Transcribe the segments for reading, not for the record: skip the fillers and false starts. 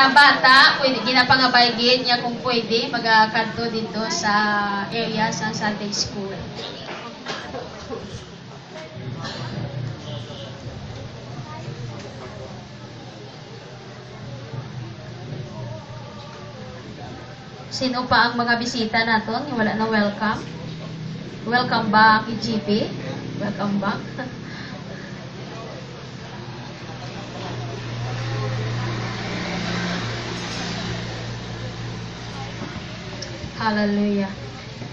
mga bata, pwede ginapangabaygin niya kung pwede magkanto dito sa area sa Sunday School. Sino pa ang mga bisita naton? Yung wala na welcome? Welcome back, EGP. Welcome back. Hallelujah.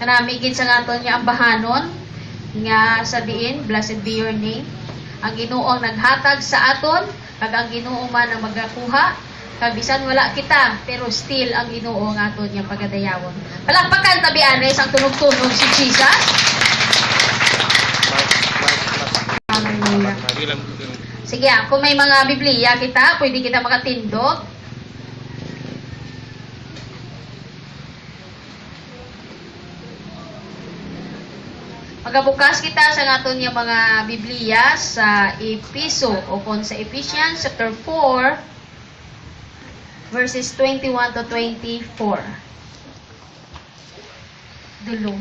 Kanamigin sa naton nga ang bahanon nga sabihin, blessed be your name. Ang Ginoo ang naghatag sa aton, kag ang Ginoo man ang magakuha. Kabisan wala kita, pero still ang Ginoo nga aton nga pagadayawon. Palakpakan tabian na isang tunog-tunog si Jesus. Hallelujah. Sige, kung may mga Biblia kita, pwede kita makatindog. Magabukas kita sa naton nga mga Biblia sa Episo o kung sa Ephesians chapter 4 verses 21 to 24. Dulong.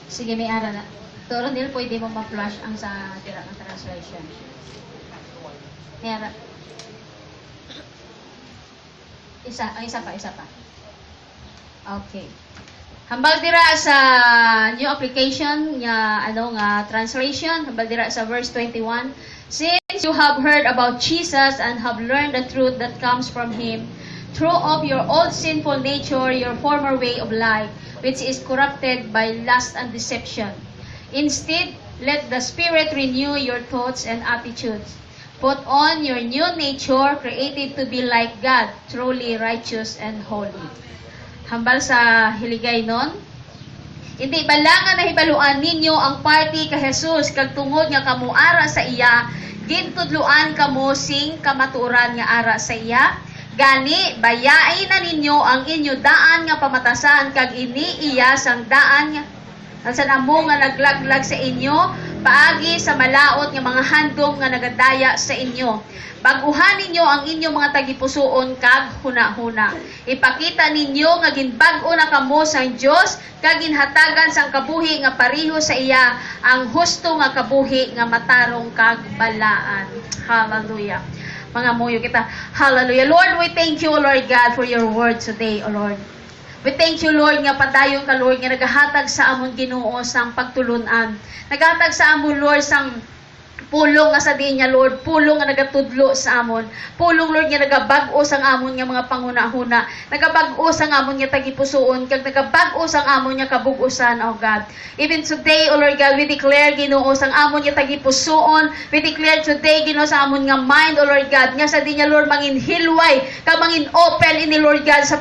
Sige, may ara na. Toro nil, pwede mo ma-flash ang sa tira ng translation. May ara. Isa pa. Okay. Hambal dira sa new application nga translation, hambal dira sa verse 21. Since you have heard about Jesus and have learned the truth that comes from him, throw off your old sinful nature, your former way of life, which is corrupted by lust and deception. Instead, let the Spirit renew your thoughts and attitudes. Put on your new nature, created to be like God, truly righteous and holy. Hambal sa hiligay nun, hindi balangan na hibaluan ninyo ang party ka Jesus, kag tungod nga kamuara sa iya, gintudluan kamo sing kamaturan nga ara sa iya. Gani, bayain na ninyo ang inyo daan nga pamatasan, kag ini iya sang daan nga sa amo nga naglaglag sa inyo, paagi sa malaot nga mga handom nga nagadaya sa inyo. Baguhan ninyo ang inyong mga tagipusoon kag huna-huna. Ipakita ninyo nga ginbag-o na kamo sa Dios kag ginhatagan sang kabuhi nga pareho sa iya, ang husto nga kabuhi nga matarong kag balaan. Hallelujah. Mga muyo kita. Hallelujah. Lord, we thank you, Lord God, for your word today, O Lord. We thank you, Lord, nga padayon ka, Lord, nga nagahatag sa amon Ginoo sang pagtulunan. Nagahatag sa amon, Lord, sang pulong nga sa di niya, Lord, pulong nga nagatudlo sa amon. Pulong, Lord, nga nagabag-o sang amon nga mga panguna-huna. Nagabag-o sang amon nga tagipusoon, kag nagabag-o sang amon nga kabug-usan, O God. Even today, O Lord God, we declare, Ginoo, sang amon nga tagipusoon. We declare today, Ginoo, sa amon nga mind, O Lord God, nga sa di niya, Lord, mangin hilway, kag mangin open ini, Lord God, sa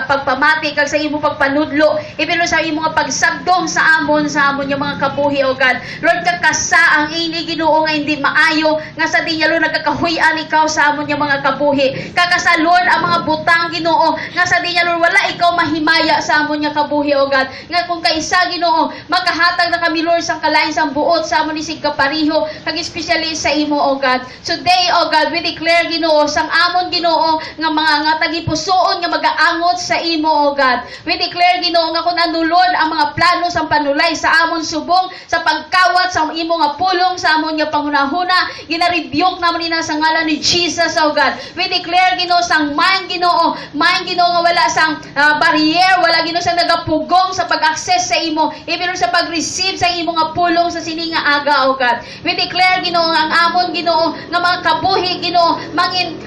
pagpamati, kag sa imo pagpanudlo. Even, Lord, sa imo nga pagsabdom sa amon nga mga kabuhi, O God. Lord, kakasa ang ini, Ginoo, nga hindi maayo, nga sa di niya, Lord, nagkakahuyan ikaw sa amon nga mga kabuhi. Kakasa, Lord, ang mga butang, Ginoo, nga sa di niya, Lord, wala ikaw mahimaya sa amon nga kabuhi, O God. Nga kung kaisa, Ginoo, magkahatag na kami, Lord, sang kalain sang buot sa amon isig kapariho, kag especially sa imo, O God. Today, O God, we declare, Ginoo, sang amon, Ginoo, nga mga tagipusoon nga magaangot sa imo, O God. We declare, Ginoo, nga kung ano, Lord, ang mga plano sang panulay sa amon subong, sa pagkawat sa imo nga pulong sa amon nga panghuna-huna, gina-rebuke naman ina sa ngalan ni Jesus, O God. We declare, Ginoo, sang mind, Ginoo, nga wala sang barrier, wala, Ginoo, sang nagapugong sa pag-access sa imo, even sa pag-receive sa imo nga pulong sa sininga aga, O God. We declare, Ginoo, nga ang amon, Ginoo, nga mga kabuhi, Ginoo, mangin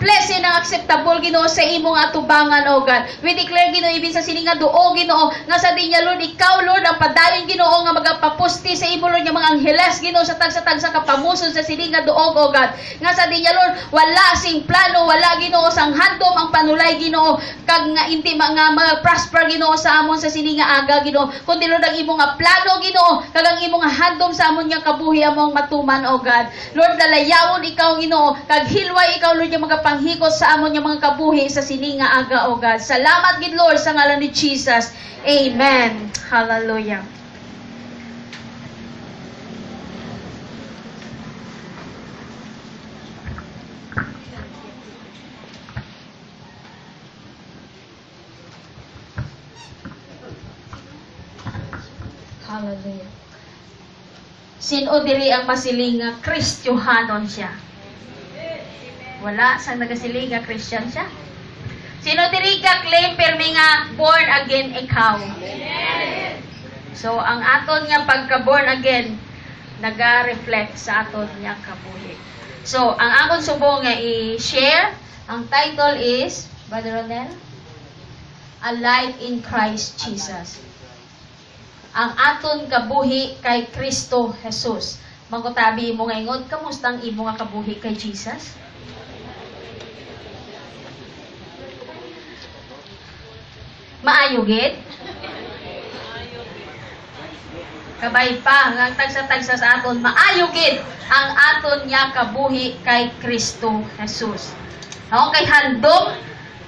pleasant and acceptable, Ginoo, sa imo nga atubangan, O God. We declare, Ginoo, even sa sininga duo, Ginoo, nga sa dinya, Lord, ikaw, Lord, ang padayon, Ginoo, nga magapapusti sa imo, Lord, nga mga angheles, Ginoo, sa tag sa sa kapamuson sa silinga duog o God. Nga sa dinya Lord, wala sing plano, wala Ginoo sang handom ang panulay Ginoo, kag nga hindi mga mag-prosper Ginoo sa amon sa silinga aga Ginoo. Kundi Lord ang imo nga plano Ginoo, kag ang imo nga handom sa amon nga kabuhi among matuman o God. Lord, dalayawon ikaw Ginoo, kag hilway ikaw Lord yung mga panghikot sa amon nga mga kabuhi sa silinga aga o God. Salamat gid Lord sa ngalan ni Jesus. Amen. Hallelujah. Hallelujah. Sino diri ang masiling nga Kristiyanon siya? Wala sang nagasiling nga Christian siya. Sino diri ka claim permi nga born again ikaw? So ang aton nga pagka born again naga-reflect sa aton nga kabuhi. So ang akon subong nga i-share, ang title is Brother Ronel, A Life in Christ Jesus. Ang aton kabuhi kay Kristo Jesus. Mangutabi mo nga ingod, kamusta ang imo nga kabuhi kay Jesus? Maayo gid? Kabay pa, ang tagsa-tagsa sa aton, maayo gid ang aton nga kabuhi kay Kristo Jesus. No, kay handom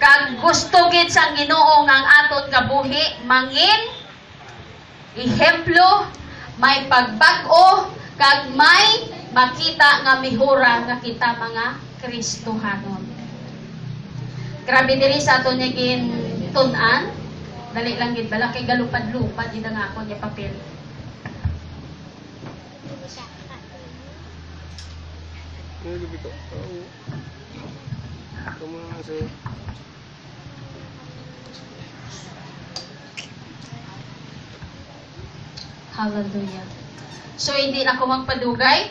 kag gusto gid sang Ginoo nga ang aton kabuhi mangin ihemplo, may pagbag-o, kag may makita nga mihura nga kita mga Kristohanon. Grabe diri sa aton nga tun-an. Dali lang gid bala kay galupad-lupad gid nga ako nya papel. Hallelujah. So, hindi na ako magpadugay.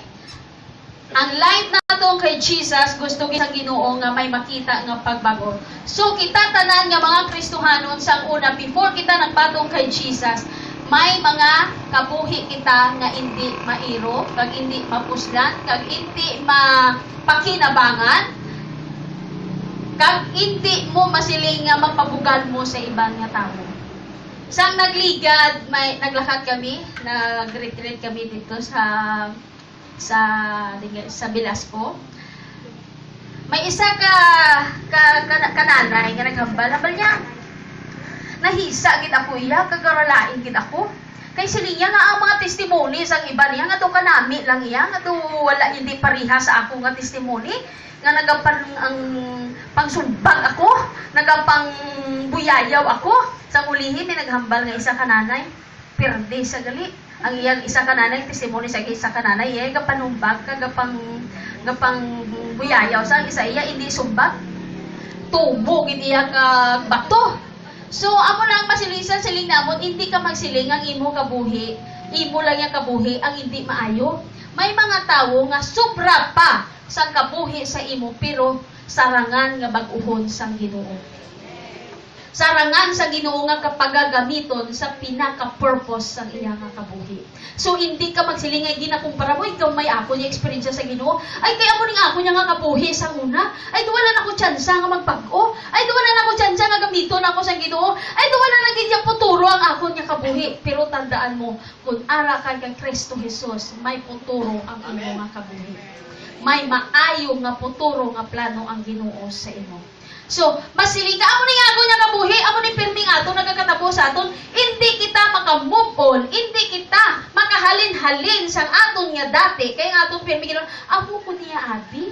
Ang life nato kay Jesus, gusto kita Ginoo nga may makita nga pagbago. So, kita tanan nga mga Kristohanon sang una, before kita nagbatong kay Jesus, may mga kabuhi kita nga hindi mairo, kag hindi mapuslan, kag hindi mapakinabangan, kag hindi mo masiling nga mapabugal mo sa ibang nga tao. Sang nagligad, may naglakad kami, nag-retreat kami dito sa Bilasco. May isa kananay nga naghambal niya. Nahisa gid ako iya, kagaralain gid ako. Kay silinya nga ang mga testimony sang iba niya nga do kanami lang iya, nga do wala hindi pareha sa ako nga testimony. Nga nagapang ang pangsumbag ako, nagapang buyayaw ako. Sa ulihin may naghambal nga isa kananay, perde sa gali. Ang iyang isa kananay testimony sa isa kananay, iya gapanumbag gapang buyayaw sa isa iya hindi sumbag. Tubo gid iya ka bato. So amo lang masilisan siling namon, hindi ka magsiling ang imo kabuhi, imo lang yang kabuhi ang hindi maayo. May mga tawo nga sobra pa sa kabuhi sa imo pero sarangan nga bag-uhon sang Ginoo. Sarangan sa Ginoo nga kapagagamiton sa pinaka-purpose sang iya nga kabuhi. So hindi ka magsilingay ginakumpara mo, ikaw may ako niya experience sa Ginoo. Ay kaya mo ning ako niya nga kabuhi sang una. Ay duwala na ko tsansa nga magpag-o. Ay duwala na ko tsansa nga gamiton ako sa Ginoo. Ay duwala na gid puturo ang ako niya kabuhi. Pero tandaan mo, kung ara ka kay Kristo Jesus, may puturo ang imo nga kabuhi. May maayo nga puturo nga plano ang Ginoo sa imo. So, masiling ka, amo ni ako niya kabuhi, amo ni pirming ato, nagkakatabo sa aton, hindi kita makamove on, hindi kita makahalin-halin sa aton nga dati, kaya nga aton pirming ginoon, amo ko niya abi.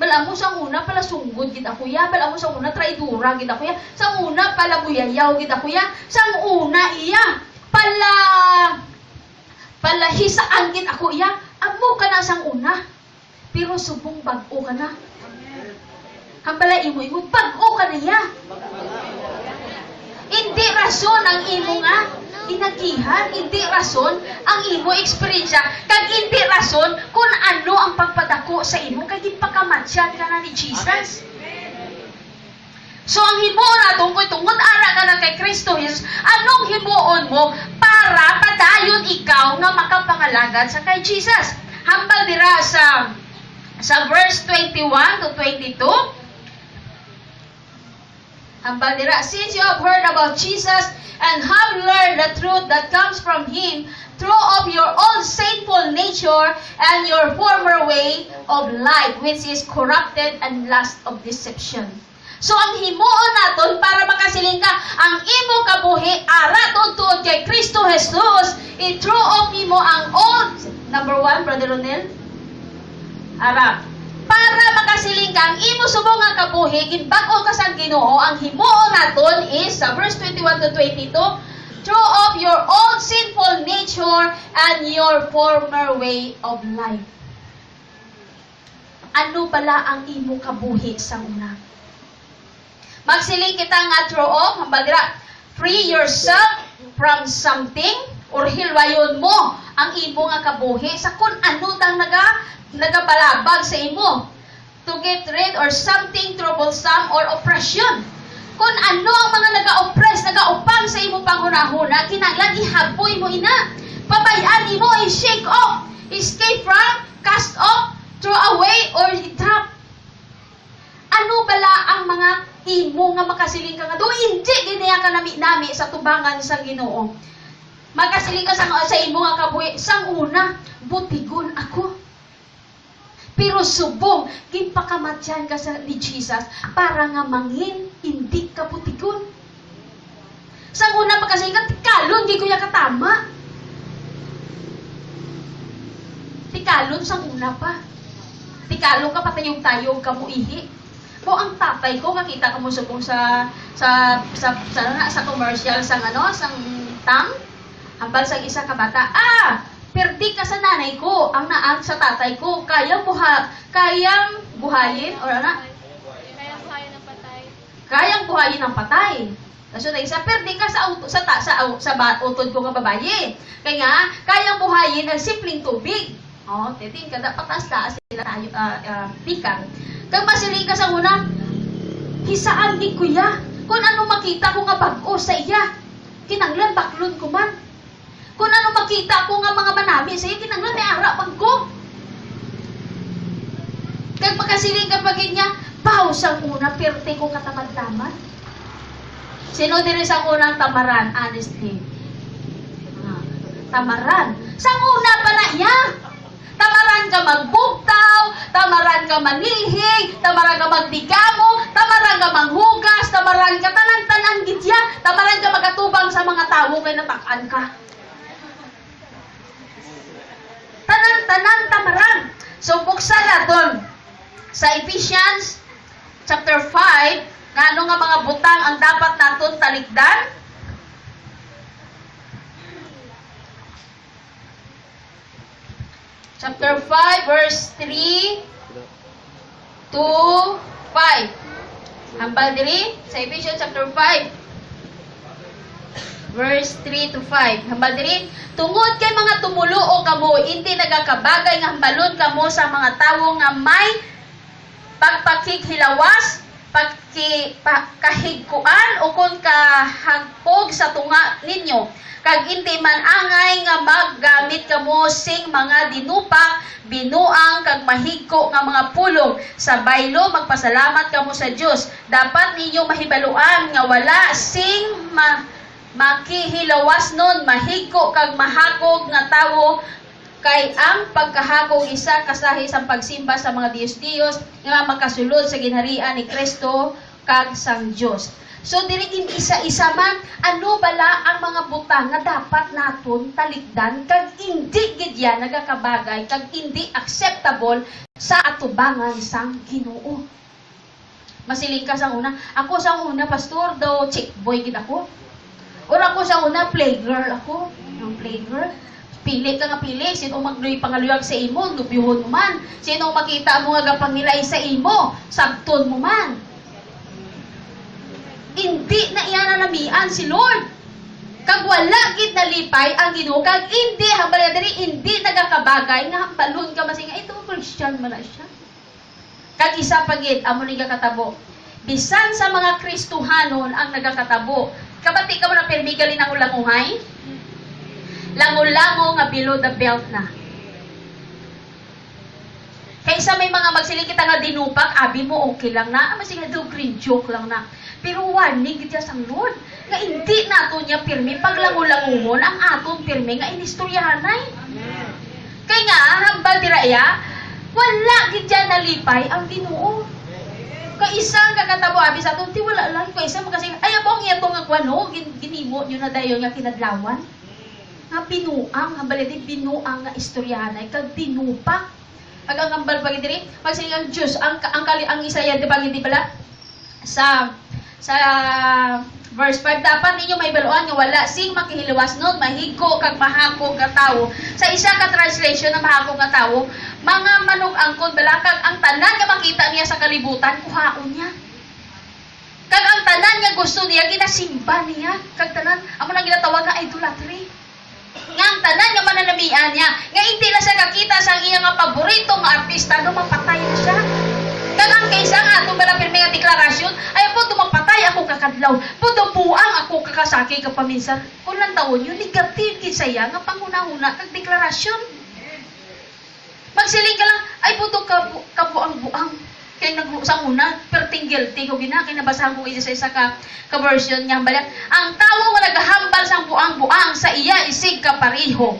Bala mo sa una pala sunggod gid ako ya, bala mo sa una traidura gid ako ya, sa una pala buyayaw gid ako ya, sa una iya pala hisaan gid ako ya, amo ka na sang una. Pero subong bag-o ka na. Hambala imo bag-o ka niya. Hindi rason ang imo nga inagihan, hindi rason ang imo experience, kag hindi rason kung ano ang pagpadako sa imo, kag ipakamatsyag ka na ni Jesus. So ang himuon naton kung tungod ana ka na kay Kristo Jesus, anong himuon mo para padayon ikaw nga makapangalagad sa kay Jesus? Hambal dira sa verse 21 to 22. Hambal dira, since you have heard about Jesus and have learned the truth that comes from Him, throw off your old sinful nature and your former way of life, which is corrupted and lust of deception. So ang himuon naton para makasiling ka, ang imo kabuhi ara tuod kay Kristo Jesus, i-throw off nimo ang old. Number 1, Brother Ronel. Ara. Para makasiling ka, ang imo subong nga kabuhi, ginbag-o ka sa Ginoo, ang himuon naton is sa verse 21 to 22, throw off your old sinful nature and your former way of life. Ano bala ang imo kabuhi sa una? Magsiling kita nga throw off, hambadira, free yourself from something or hilwayon mo ang imo nga kabuhi sa kung ano tang nagabalabag sa imo. To get rid or something troublesome or oppression. Kung ano ang mga naga-oppress, nagaupang sa imo panghunahuna, kinahanglan ihaboy mo ina. Pabayaan mo, i-shake off, escape from, cast off, throw away, or drop. Ano bala ang mga imo nga makasiling ka nga do hindi ginaya ka nami sa tubangan sa Ginoo. Makasiling ka sa imo nga kabuhi sang una, butigon ako. Pero subong ginpakamatyan ka sa ni Jesus para nga mangin hindi ka butigon. Sang una makasiling ka tikalon di ko ya katama. Tikalon sang una pa. Tikalon ka patayog-tayog ka mo ihi. Mo ang tatay ko nakita ko mo subong sa commercial sang sang tang hambal sang isa ka bata. Perdi ka sa nanay ko, ang naan sa tatay ko, kayang buhayin or ana? Kayang buhayin ng patay. Kayang buhayin ng patay. Kaso na isa, perdi ka sa utod ko nga babaye. Kaya nga, kayang buhayin ng simpleng tubig. Titing ka, dapat taas sila tayo, tikang. Kag masiling ka sa una, hisaan ni kuya, kung ano makita ko nga bag-o sa iya, kinanglan baklon ko man. Kung ano makita ko nga mga manami sa iya, kinanglan may arapag ko. Kag makasiling ka pagin niya, bahaw sa una, perte ko katamad-tamad. Sino din sa unang tamaran, honestly? Tamaran. Sa una pa na iya. Tamaran ka magbugtaw, tamaran ka manilhig, tamaran ka magdigamo, tamaran ka manghugas, tamaran ka tanan-tanan gitya, tamaran ka magatubang sa mga tao kay natakan ka. Tanan-tanan tamaran. So buksan naton sa Ephesians chapter 5, ngano nga mga butang ang dapat naton talikdan? Chapter 5, verse 3 to 5. Hambal diri sa Ephesians chapter 5, verse 3 to 5. Hambal diri, tungod kay mga tumuluo kamo, hindi nagakabagay nga hambalon kamo sa mga tawo nga may pagpakighilawas, kahigkuan o kung kahagpog sa tunga ninyo. Kag hindi man angay nga maggamit kamo sing mga dinupak, binuang kag mahigko nga mga pulong. Sa baylo magpasalamat kamo sa Dios. Dapat ninyo mahibaluan nga wala sing makihilawas nun, mahigko kag mahakog nga tawo, kay ang pagkahakog isa kasahi sa pagsimba sa mga Diyos-Diyos nga makasulod sa ginharian ni Kristo kag sang Dios. So diri isa-isa man, ano bala ang mga butang nga dapat naton talikdan kag hindi gid yan nagakabagay kag hindi acceptable sa atubangan sang Ginoo. Masiling ka sang una, ako sang una pastor daw chick boy gid ako. Or ako sang una playgirl ako, yung playgirl. Pili ka nga pili, sino magluy pangaluyag sa imo, lubihon mo man. Sino makita mo nga gapangilay sa imo, sabton mo man. Hindi na iyananamian si Lord. Kag wala gid nalipay ang Ginoo, kag hindi hambal diri hindi nagakabagay nga hambalon ka masinga ito Christian man na siya. Kag isa pa gid amo ni katabo. Bisan sa mga Kristuhanon ang nagakatabo. Kabati ka mo na pirmi gali ng ulanguhay? Lango-lango nga below the belt na. Kaysa may mga magsiling kita nga dinupak, abi mo okay lang na, ama siya do green joke lang na. Pero warning kita sang Lord, nga hindi nato niya pirmi paglango-languhon ang aton pirmi nga inistoryahanay. Kaya nga, hambal diraya, wala gid dyan nalipay ang Ginoo. Kaisa kakatabo abi sa aton, ti wala lang kaisa makasing ay abong yato nga kwano ginimo nyo na dayon nga kinadlawan. Nga binuang, hambal di binuang nga istoryahanay kag dinupak. Agang hambal pag diri, magsiling ang Diyos, ang Isaiah di ba hindi bala sa verse 5 dapat ninyo may baluan nga wala sing makihiliwas nun mahigko kag mahako ka tawo. Sa isa ka translation na mahako ka tawo, mga manong angkon balakag ang tanan nga makita niya sa kalibutan kuhaon niya. Kag ang tanan nga gusto niya ginasimba niya, kag tanan amo nang ginatawag nga idolatry. Nga ang tanan nga mananamian niya, nga hindi na siya kakita sa iyang nga paboritong artista no mapatay na siya. Kagang kaysa nga atong malapirmi nga deklarasyon, ay po dumapatay ako kakadlaw, po buang ako kakasaki kapaminsan. Kung lang taon yun, negative kisaya nga panghuna-huna kag deklarasyon. Magsiling ka lang, ay po kabuang-buang. Kaya sa una, perting guilty ko gina, kinabasahan ko isa sa isa ka version niya. Balat, ang tao nga naghahambal sang buang-buang sa iya isig kapariho.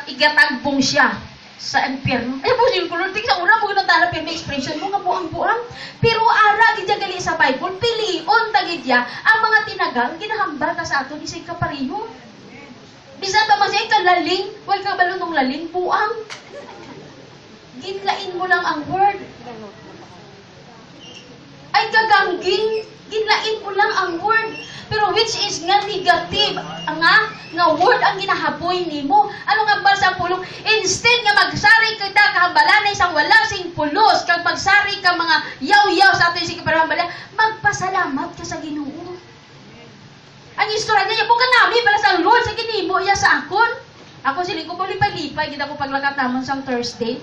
Igatagbong siya sa impyerno. Ay po, yung kulor, sa una, mo ginatala pero may expression mo nga buang-buang. Pero ara, gidya gali sa Bible, pilion tagidya, ang mga tinagal, ginahambal ka sa aton isig kapariho. Bisan pa masaya kalaling, huwag ka balunong laling, buang. Ginlain mo lang ang word. Ay kagangging, ginlain mo lang ang word. Pero which is nga negative, nga word ang ginahaboy nimo. Ano nga ba sa pulong? Instead nga magsari kita kahambalan na isang wala sing pulos, kag magsari ka mga yaw-yaw sa ato yung sikiparahambala, magpasalamat ka sa Ginoo. Ang istorya niya, po ka namin para sa Lord, sa ginimo iya sa akon. Ako siling ko lipay-lipay, kita ko paglakat naman sa Thursday.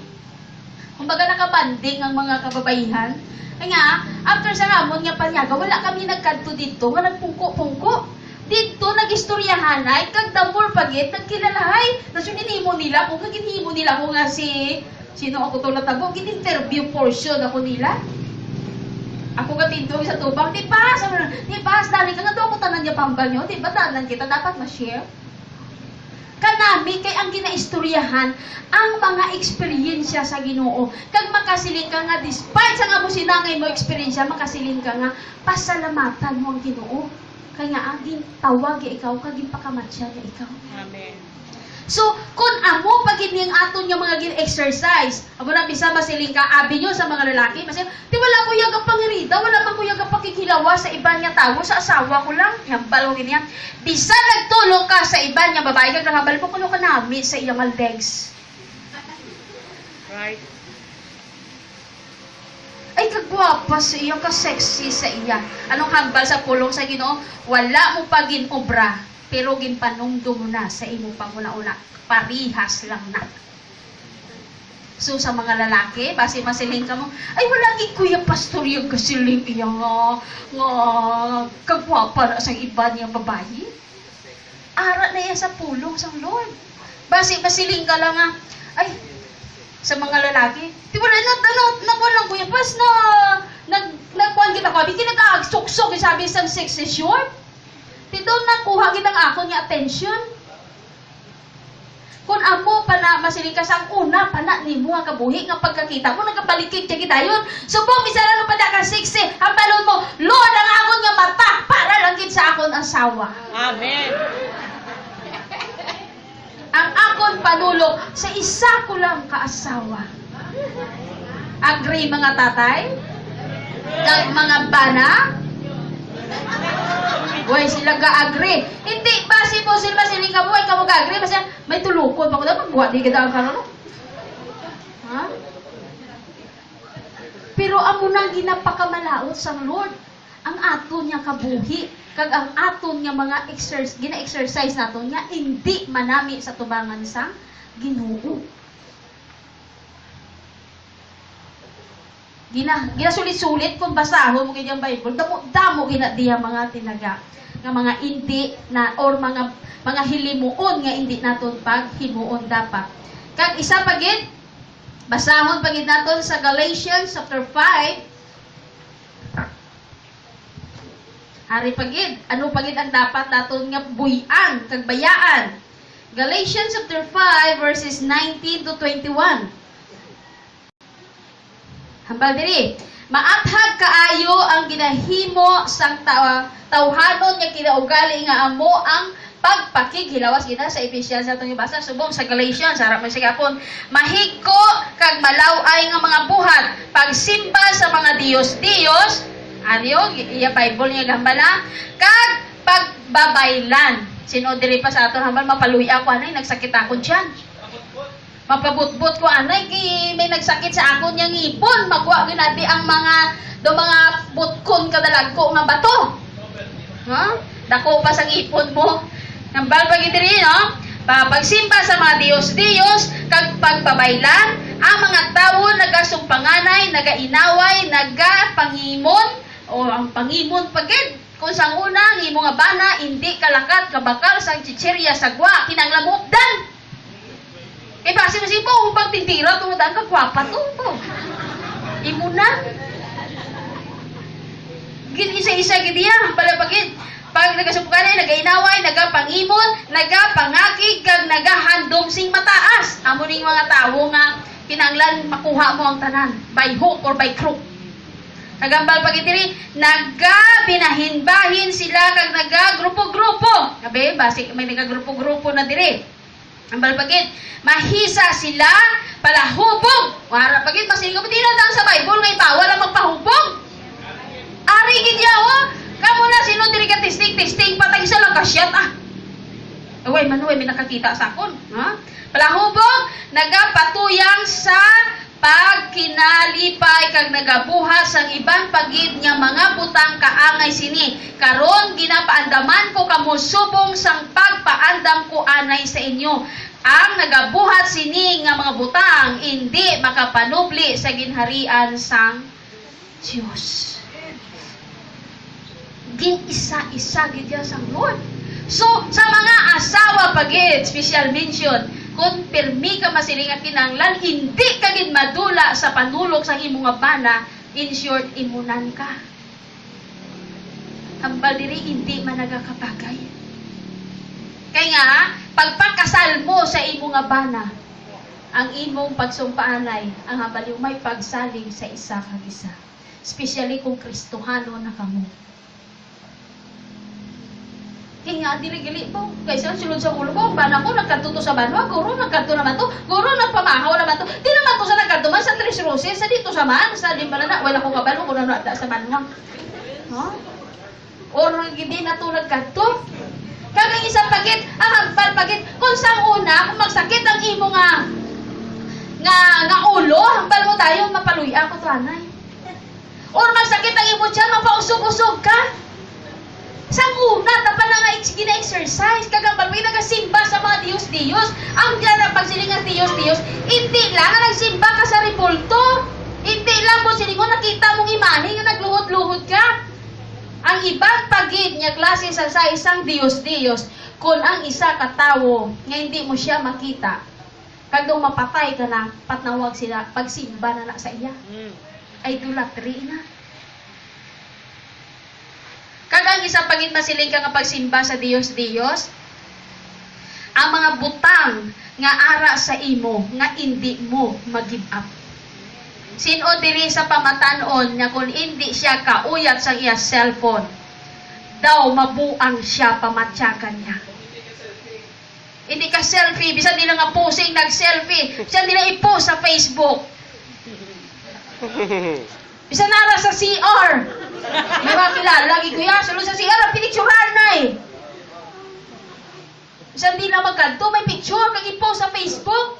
Kumbaga nakabanding ang mga kababaihan. Kaya nga, after sa ramon nga panyaga, wala kami nagkanto dito, nga nagpungko-pungko. Dito, nag-istoryahanay, kag damor pagit, nagkilalahay. Tapos hinimo nila, kung kaginimo nila ko nga sino ako to natabo, gin-interview portion ako nila. Ako katinto sa tubang, di pas, dali ka nga doon ko tanan niya pambal nyo, di ba tanan kita, dapat ma-share. Kanami kay ang ginaistoryahan ang mga eksperyensya sa Ginoo. Kag makasiling ka nga despite sa nga mo sinangay mo eksperyensya, makasiling ka nga pasalamatan mo ang Ginoo. Kaya nga aging tawag ya ikaw kaging pakamatya ya ikaw. Amen. So, kung amo pag hindi aton yung mga gin-exercise, amo na bisa masiling ka, abi nyo sa mga lalaki, masiling, di wala ko yung kapangirida, wala man ko yung kapakikilawa sa iba niya tao, sa asawa ko lang, hambal ko ganyan. Bisa nagtulong ka sa iba niya babae, kag nakabal mo kuno ka namin sa iyang legs. Right. Ay, kagwapa sa iya, ka-sexy sa iya. Anong hambal sa pulong sa Ginoo? Wala mo pa ginobra, pero ginpanungdo mo na sa imo panguna-una. Parihas lang na. So, sa mga lalaki, basi masiling ka mo, ay, wala gi kuya pastor yung kasiling iya nga kagwapa na sa iba niyang babae. Ara na iya sa pulong sa Lord. Basi masiling ka lang nga, ay, sa mga lalaki, di wala nagwalang kuya pas na nagkuhan kita ko, hindi nag-aagsuksok, sabi isang 6 short. Dito nakuha kitang ako niya attention. Kung ako pa na masiling ka sa una, pana ni mo nga kabuhi nga pagkakita mo, nagkabalikid siya kita yun. Subong, misala na pa ka 6, ang balon mo, Lord, ang akon nga mata, para lang sa akon asawa. Amen. Ang akon panulog, sa isa ko lang kaasawa. Agree mga tatay? Kag mga bana? Uy, sila ga-agree. Hindi, basi po sila siling ka mo, ay ka mo ga-agree. Basta may tulukon pa ko daw, magbuhat di kita ang karoon. Ha? Pero amo nang ginapakamalaot sa Lord. Ang aton niya kabuhi, kag ang aton niya mga gina-exercise naton niya, hindi manami sa tubangan sa Ginoo. ginasulit-sulit kung basahon mo kanyang Bible, damo gina diya mga tinaga nga mga hindi na or mga hilimuon nga hindi naton paghimuon dapat. Kag isa pagid basahon pagid naton sa Galatians chapter 5. Hari pagid, ano pagid ang dapat naton nga buy-an kag bayaan. Galatians chapter 5 verses 19 to 21. Hambal diri, maathag kaayo ang ginahimo sang tawhanon nga kinaugali nga amo ang pagpakighilawas gina sa Ephesians atong ibasa subong sa Galatians harap man sigapon mahigko kag malaway nga mga buhat pagsimba sa mga Dios ariyo iya Bible nga gambala kag pagbabaylan. Sino diri pa sa aton hambal mapaluy ako anay nagsakit ako diyan. Mapabutbut ko anay may nagsakit sa akon yang ipon magwa ginadi ang mga butkon kadalag ko nga bato. Ha? Dako pa sang ipon mo. Hambal pagid diri no? Pagsimba sa mga Dios kag pagbabaylan ang mga tawo nagasumpanganay, nagainaway, nagapangimon o ang pangimon pagid kung sang una ang imo nga bana hindi kalakat kabakal sang chichirya sagwa kinanglamukdan. Kay basi mo sipo kung pagtitira tungod ang kagwapa to. Imo na. Gid isa-isa gid iya palapagid. Pag nagasumpukanay, nagainaway, nagapangimon, nagapangakig kag nagahandom sing mataas. Amo ning mga tawo nga kinanglan makuha mo ang tanan by hook or by crook. Nagambal pagitiri, nagabinahin-bahin sila kag nagagrupo-grupo. Gabi, basi may nagagrupo-grupo na diri. Ambal pagit, mahisa sila palahubog. Wala pagit, masingaw mo tinatang sa Bible nga bawal ang magpahubog. Ari gid yaw, kamo na sino diri ka testing patay isa lang kasyat Away manuwe may nakakita sa akon, ha? Palahubog, nagapatuyang sa pagkinalipay kag nagabuhat sang iban pagid nga mga butang kaangay sini. Karon ginapaandaman ko kamo subong sang pagpaandam ko anay sa inyo. Ang nagabuhat sini nga mga butang hindi makapanubli sa ginharian sang Dios. Gin isa-isa gid sang Lord. So sa mga asawa pagid special mention kung pirmi ka masilinga kinanglan, hindi ka gid madula sa panulog sa imong nga bana, in short, imunan ka. Hambal diri hindi man nagakapagay. Kaya nga, pagpakasal mo sa imong nga bana, ang imong pagsumpaanay, ang hambal may pagsaling sa isa kag isa. Especially kung Kristohano na kamo. Kaya nga, dili-gili po. Kaysa sulod sa ulo ko, bana ko, nagkanto sa banwa, guro, nagkanto naman to, guro, nagpamahaw naman to. Di naman to sa nagkanto man, sa Tres Roses, sa dito sa man, sa Limbalana, wala ko kabalo, kung ano sa banwa. Huh? O hindi na to nagkanto. Kagang isang pagit, ang hambal pagit, kung sa una, kung magsakit ang imo nga ulo, hambal mo tayo, mapaluy ako to, anay. O magsakit ang imo dyan, mapausog-usog ka. Sang una, tapan na nga gina-exercise, kagambal, may nagasimba sa mga Diyos. Ang dyan pagsiling ang Diyos, hindi lang nagsimba ka sa repulto. Hindi lang mo silingon, nakita mong imani yung nagluhod-luhod ka. Ang ibang pagid niya klase sa isang Diyos, kung ang isa katawo, nga hindi mo siya makita, kagdong mapatay ka na, patnawag sila, pagsimba na sa iya. Idolatry na. Kagang isa pagit masiling ka nga pagsimba sa Diyos, ang mga butang nga ara sa imo, nga hindi mo mag-give up. Sino diri sa pamatanon nga kung hindi siya kauyat sa iya cellphone, daw mabuang siya pamatyakan niya. Hindi ka selfie, bisan nila nga posing nag-selfie, bisan nila i-post sa Facebook. Bisan nara sa CR. May mga kilala, lagi ko yan, sulod sa CR, ang pinicturehan na eh. Bisan di na magkanto, may picture, kag i-post sa Facebook.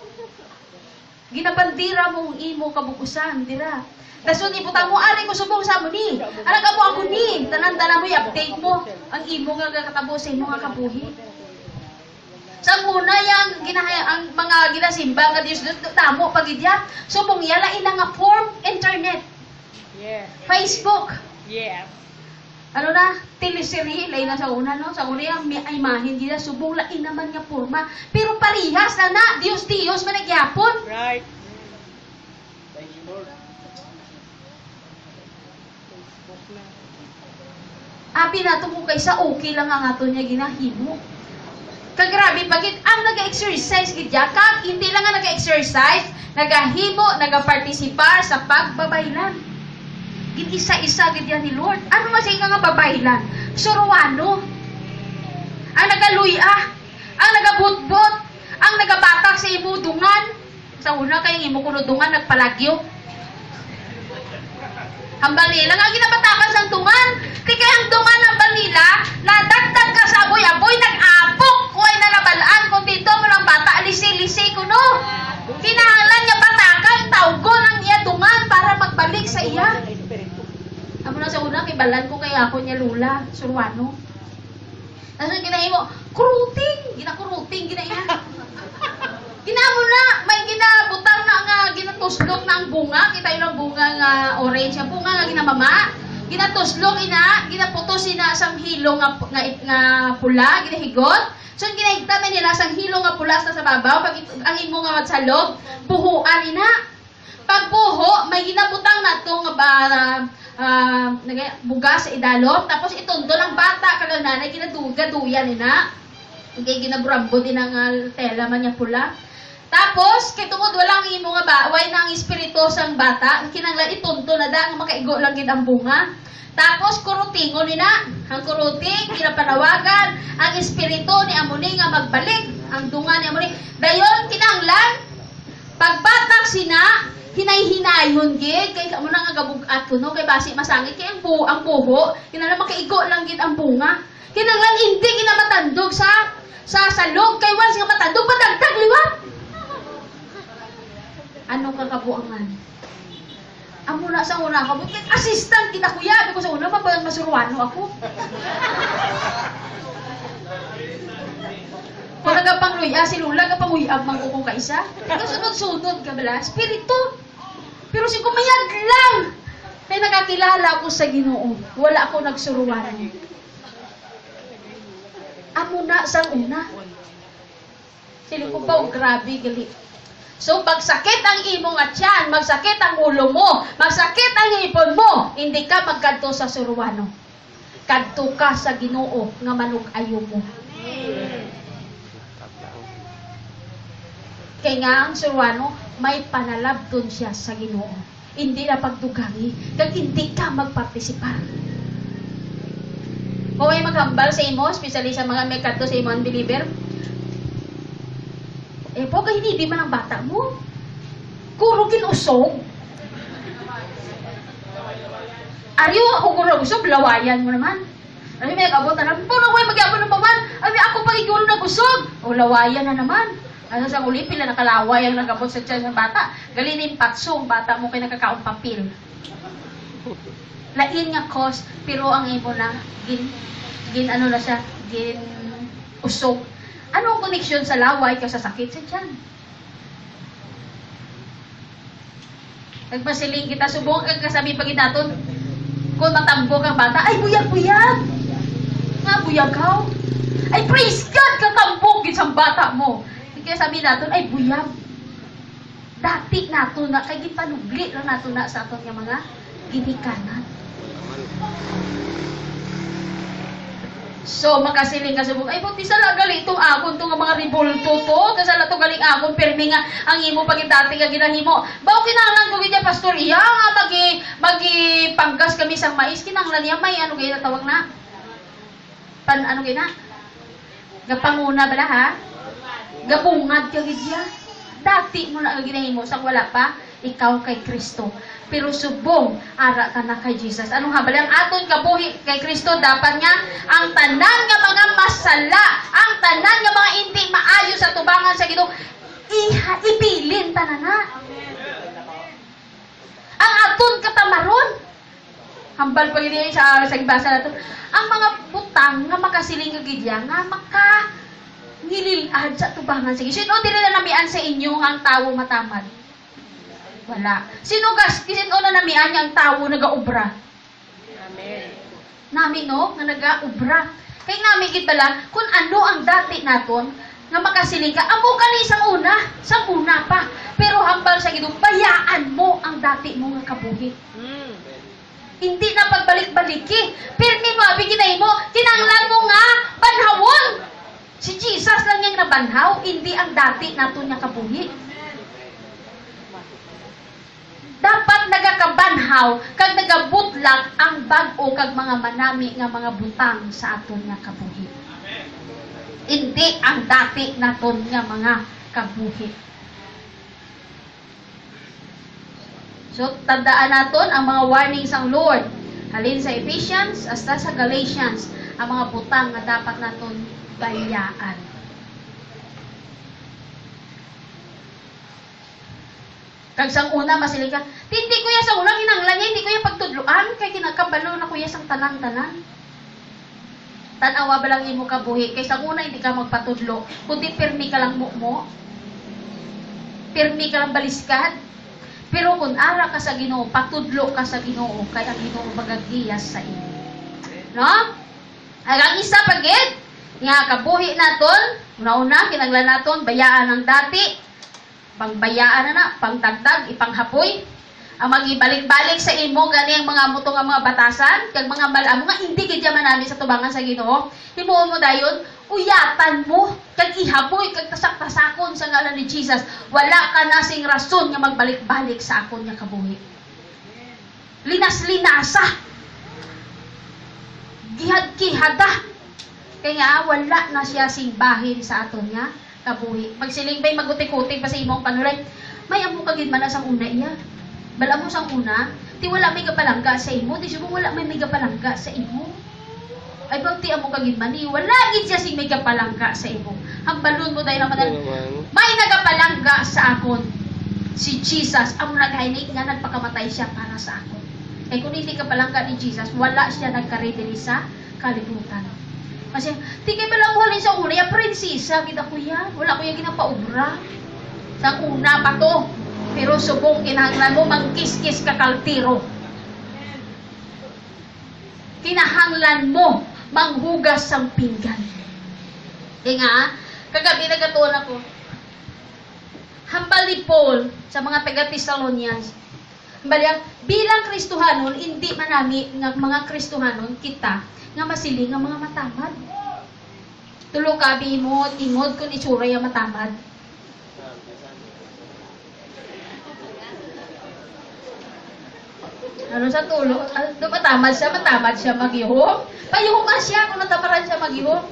Ginapandira mong imo kabukusan, dira. Dasun iputan mo, ari ko subong sa mo ni. Anak ka mo ako ni. Tanan-tanan mo, i-update mo. Ang imo nga kakatabo sa imo nga kabuhi. Sa muna yang ang mga ginasimba nga Diyos, tamo pagidya. Subong yala ina nga form internet. Yes. Facebook. Yes. Ano na, teleserye, lay na sa una, no? Sa una yung may imahin nila, subong lain naman nga porma. Pero parihas na, Diyos man nagyapon. Right. Thank you, Lord. Facebook na. Abi nato mo kaysa okay lang ang ato niya ginahimo. Kagrabe, bakit ang nag-exercise gidya, kag hindi lang nga nag-exercise, nagahimo, nagapartisipar sa pagbabaylan. Gin-isa-isa gidya ni Lord. Ano man siya nga babaylan? Suruano. Ang nagaluya, ang nagabutbot, ang nagabatak sa imudungan. Sa una kayong imukunudungan, nagpalagyo. Hambal nila nga ginabatakan sa dungan. Kaya ang dungan ng balila, nadagdag ka sa aboy-aboy, nag-apok. Kuhay na nabalaan kung dito mo ng bata, alisi-lisi ko no. Kinahanglan niya batakan, tawgo ng iya dungan para magbalik sa iya. Amo na sa una, kibalan ko kay ako niya lula, surwano. Tapos ginahin mo, kuruting, ginakuruting, ginahin. Ginamo na, may ginabutang na nga, ginatuslok na ang bunga, kita yun ang bunga nga orange, ang bunga nga ginamama, ginatuslok ina, ginaputos ina sang hilo nga pula, ginahigot, so ginahigtan na nila sang hilo nga pula sa babaw, pag ang imo nga sa loob, buhuan ina. Pag buho, may ginabutang na to nga buga sa idalom, tapos itondo ng bata, kagang nanay, ginaduga-duyan ina, ginaburambo din ang tela man niya pula. Tapos, kay tungod walang imo nga baway ng espiritu sang bata, kinanglan itunto na da, nga makaigo lang gid ang bunga. Tapos, kurutingon nina, ang kuruting, kinapanawagan, ang espiritu ni Amuni nga magbalik, ang dunga ni Amuni. Dayon, kinanglan, pagbatak sina, hinay-hinayon gid, kay amo na nga gabugat ko, no? Kay basi masangit, kay ang buho, kinanglan makaigo lang gid ang bunga. Kinanglan, hindi kinamatandog sa salog, kay once nga matandog, padagdag liwat. Ano kakabuangan? Amo na sa una ka, buti assistant kita kuya, ko sa una mabayang masuruano ako. Kung nagapangluya, si Lula kapanguyab man ko kung kaisa. Kasunod-sunod ka bala, spirito. Pero si kumayag lang. Kaya nakakilala ako sa Ginoo. Wala ako nagsuruano. Amo na sa una. Sili ko pa, grabe gali. So, magsakit ang imo nga tiyan, magsakit ang ulo mo, magsakit ang ipon mo, hindi ka magkadto sa suruano. Kadto ka sa Ginoo nga manug-ayo mo. Kaya nga ang suruano, may panalabdon siya sa Ginoo. Hindi na pagdugangi, kag hindi ka magpartisipar. Kung may maghambal sa imo, especially sa mga may kadto sa imo unbeliever, po, kaya hindi man ang bata mo. Kuro kinusog. Ariyo ako kuro usog, lawayan mo naman. Abi may kabot na, puno ko yung magyabon ng paman. Abi ako pagiguro na usog. O lawayan na naman. Ano sa uli, pila nakalaway ang nagabot sa tiyan ng bata. Galinin patsong, bata mo kayo nakakaong papil. Lain nga cause, pero ang imo na, gin ano na siya, gin usog. Anong koneksyon sa laway ka sa sakit sa tiyan? Nagpasiling kita, subong kang kasabi pag inaton, kung matambok ang bata, ay buyag-buyag! Nga, buyagaw! Ay praise God, katambok isang bata mo! Kaya sabi naton, ay buyag! Dati nato na, kay gipanugli lang nato na sa aton yung mga ginikanan. So, makasiling ka subong, ay buti sa lagali itong akon itong mga ribulto to, kasala itong galing akon, permi nga ang imo pagit dati nga ginahimo. Bao kinahanglan ko ganyan, pastor, iya nga panggas kami sa mais, kinahanglan niya, may ano kayo natawag na? Ano kayo na? Gapanguna ba na ha? Gabungad ka gidya. Dati mo na ginahimo, sang wala pa, ikaw kay Kristo. Pero subong, ara ka na kay Jesus. Anong habal? Ang aton kabuhi kay Kristo, dapat nga, ang tanan nga mga masala, ang tanan nga mga hindi maayo sa tubangan sa Ginoo, ipilin tanan na. Ang aton katamaron, hambal pa gini sa ibasa nato, ang mga butang nga makasiling kagidya, nga ngililad sa tubangan sa Ginoo. Sino dili na namian sa inyo ang tawo matamad? Wala. Sino na namian niya ang tao nagaubra? Amen. Nami no, nga nagaubra. Kay nami gid bala kung ano ang dati naton nga makasiling ka. Amo kani sang una pa. Pero hambal sa gid bayaan mo ang dati mo nga kabuhi. Hindi na pagbalik-baliki. Pirmi mo, biginay mo, kinanglan mo nga, banhawon. Si Jesus lang yung nabanhaw, hindi ang dati nato niya kabuhi. Dapat nagakabanhaw, kag nagabutlag ang bag-o kag mga manami nga mga butang sa aton nga kabuhi. Hindi ang dati naton nga mga kabuhi. So, tandaan naton ang mga warnings ng Lord. Halin sa Ephesians, hasta sa Galatians, ang mga butang na dapat naton bayaan. Kag sang una, masilig ka, hindi kuya sa una, kinanglan niya, hindi kuya pagtudluan, kay kinakabalo na kuya sang tanan-tanan. Tanawa ba lang imo kabuhi, kay sang una, hindi ka magpatudlo, kundi pirmi ka lang mo. Pirmi ka lang baliskad. Pero kung ara ka sa Ginoo, patudlo ka sa Ginoo, kay ang Ginoo magagiyas sa imo. No? Ang isa pagid, nga kabuhi naton, una-una kinanglan naton bayaan ang dati, pangbayaan na, pangdagdag, ipanghapoy. Ang magibalik-balik sa imo gani ang mga muto nga mga batasan, kag mga malamo nga hindi gid man namin sa tubangan sa Ginoo. Himuon mo dayon, uyatan mo, kag ihapoy, kag tasak-tasakon sa ngalan ni Jesus. Wala ka na sing rason nga magbalik-balik sa akon nga kabuhi. Linas-linasa. Gihad-kihada. Kaya nga, wala na siya sing bahin sa aton nga kabuhi. Magsiling ba'y magutik-utik pa sa imong panulay, may amo kagid man na sang una iya. Bala mo sang una, ti wala may kapalangga sa imo, ti subong wala may kapalangga sa imo. Ay bang ti amo kagid man, wala gid siya sing may kapalangga sa imo. Hambalon mo dahil naman, may nagapalangga sa akon. Si Jesus, amo naghainit nga nagpakamatay siya para sa akon. Kaya kung hindi kapalangga ni Jesus, wala siya nagkaridili sa kalibutan. Kasi, di kayo pala mo halin sa una, ya prinsesa, kita kuya, wala kuya ginapaubra. Sa una pa to. Pero subong kinahanglan mo, mangkis-kis ka kaltiro. Kinahanglan mo, manghugas sang pinggan. Kaya nga, kagabi nagatuon ako, hambal ni Paul sa mga taga-Thessalonians, hambal bilang Kristohanon, hindi manami ng mga Kristohanon, kita, nga masiling ang mga matamad. Tulo ka, imod kung itsura yung matamad. Ano sa tulo? Matamad siya maghihom. Payuhuman siya kung natamaran siya maghihom.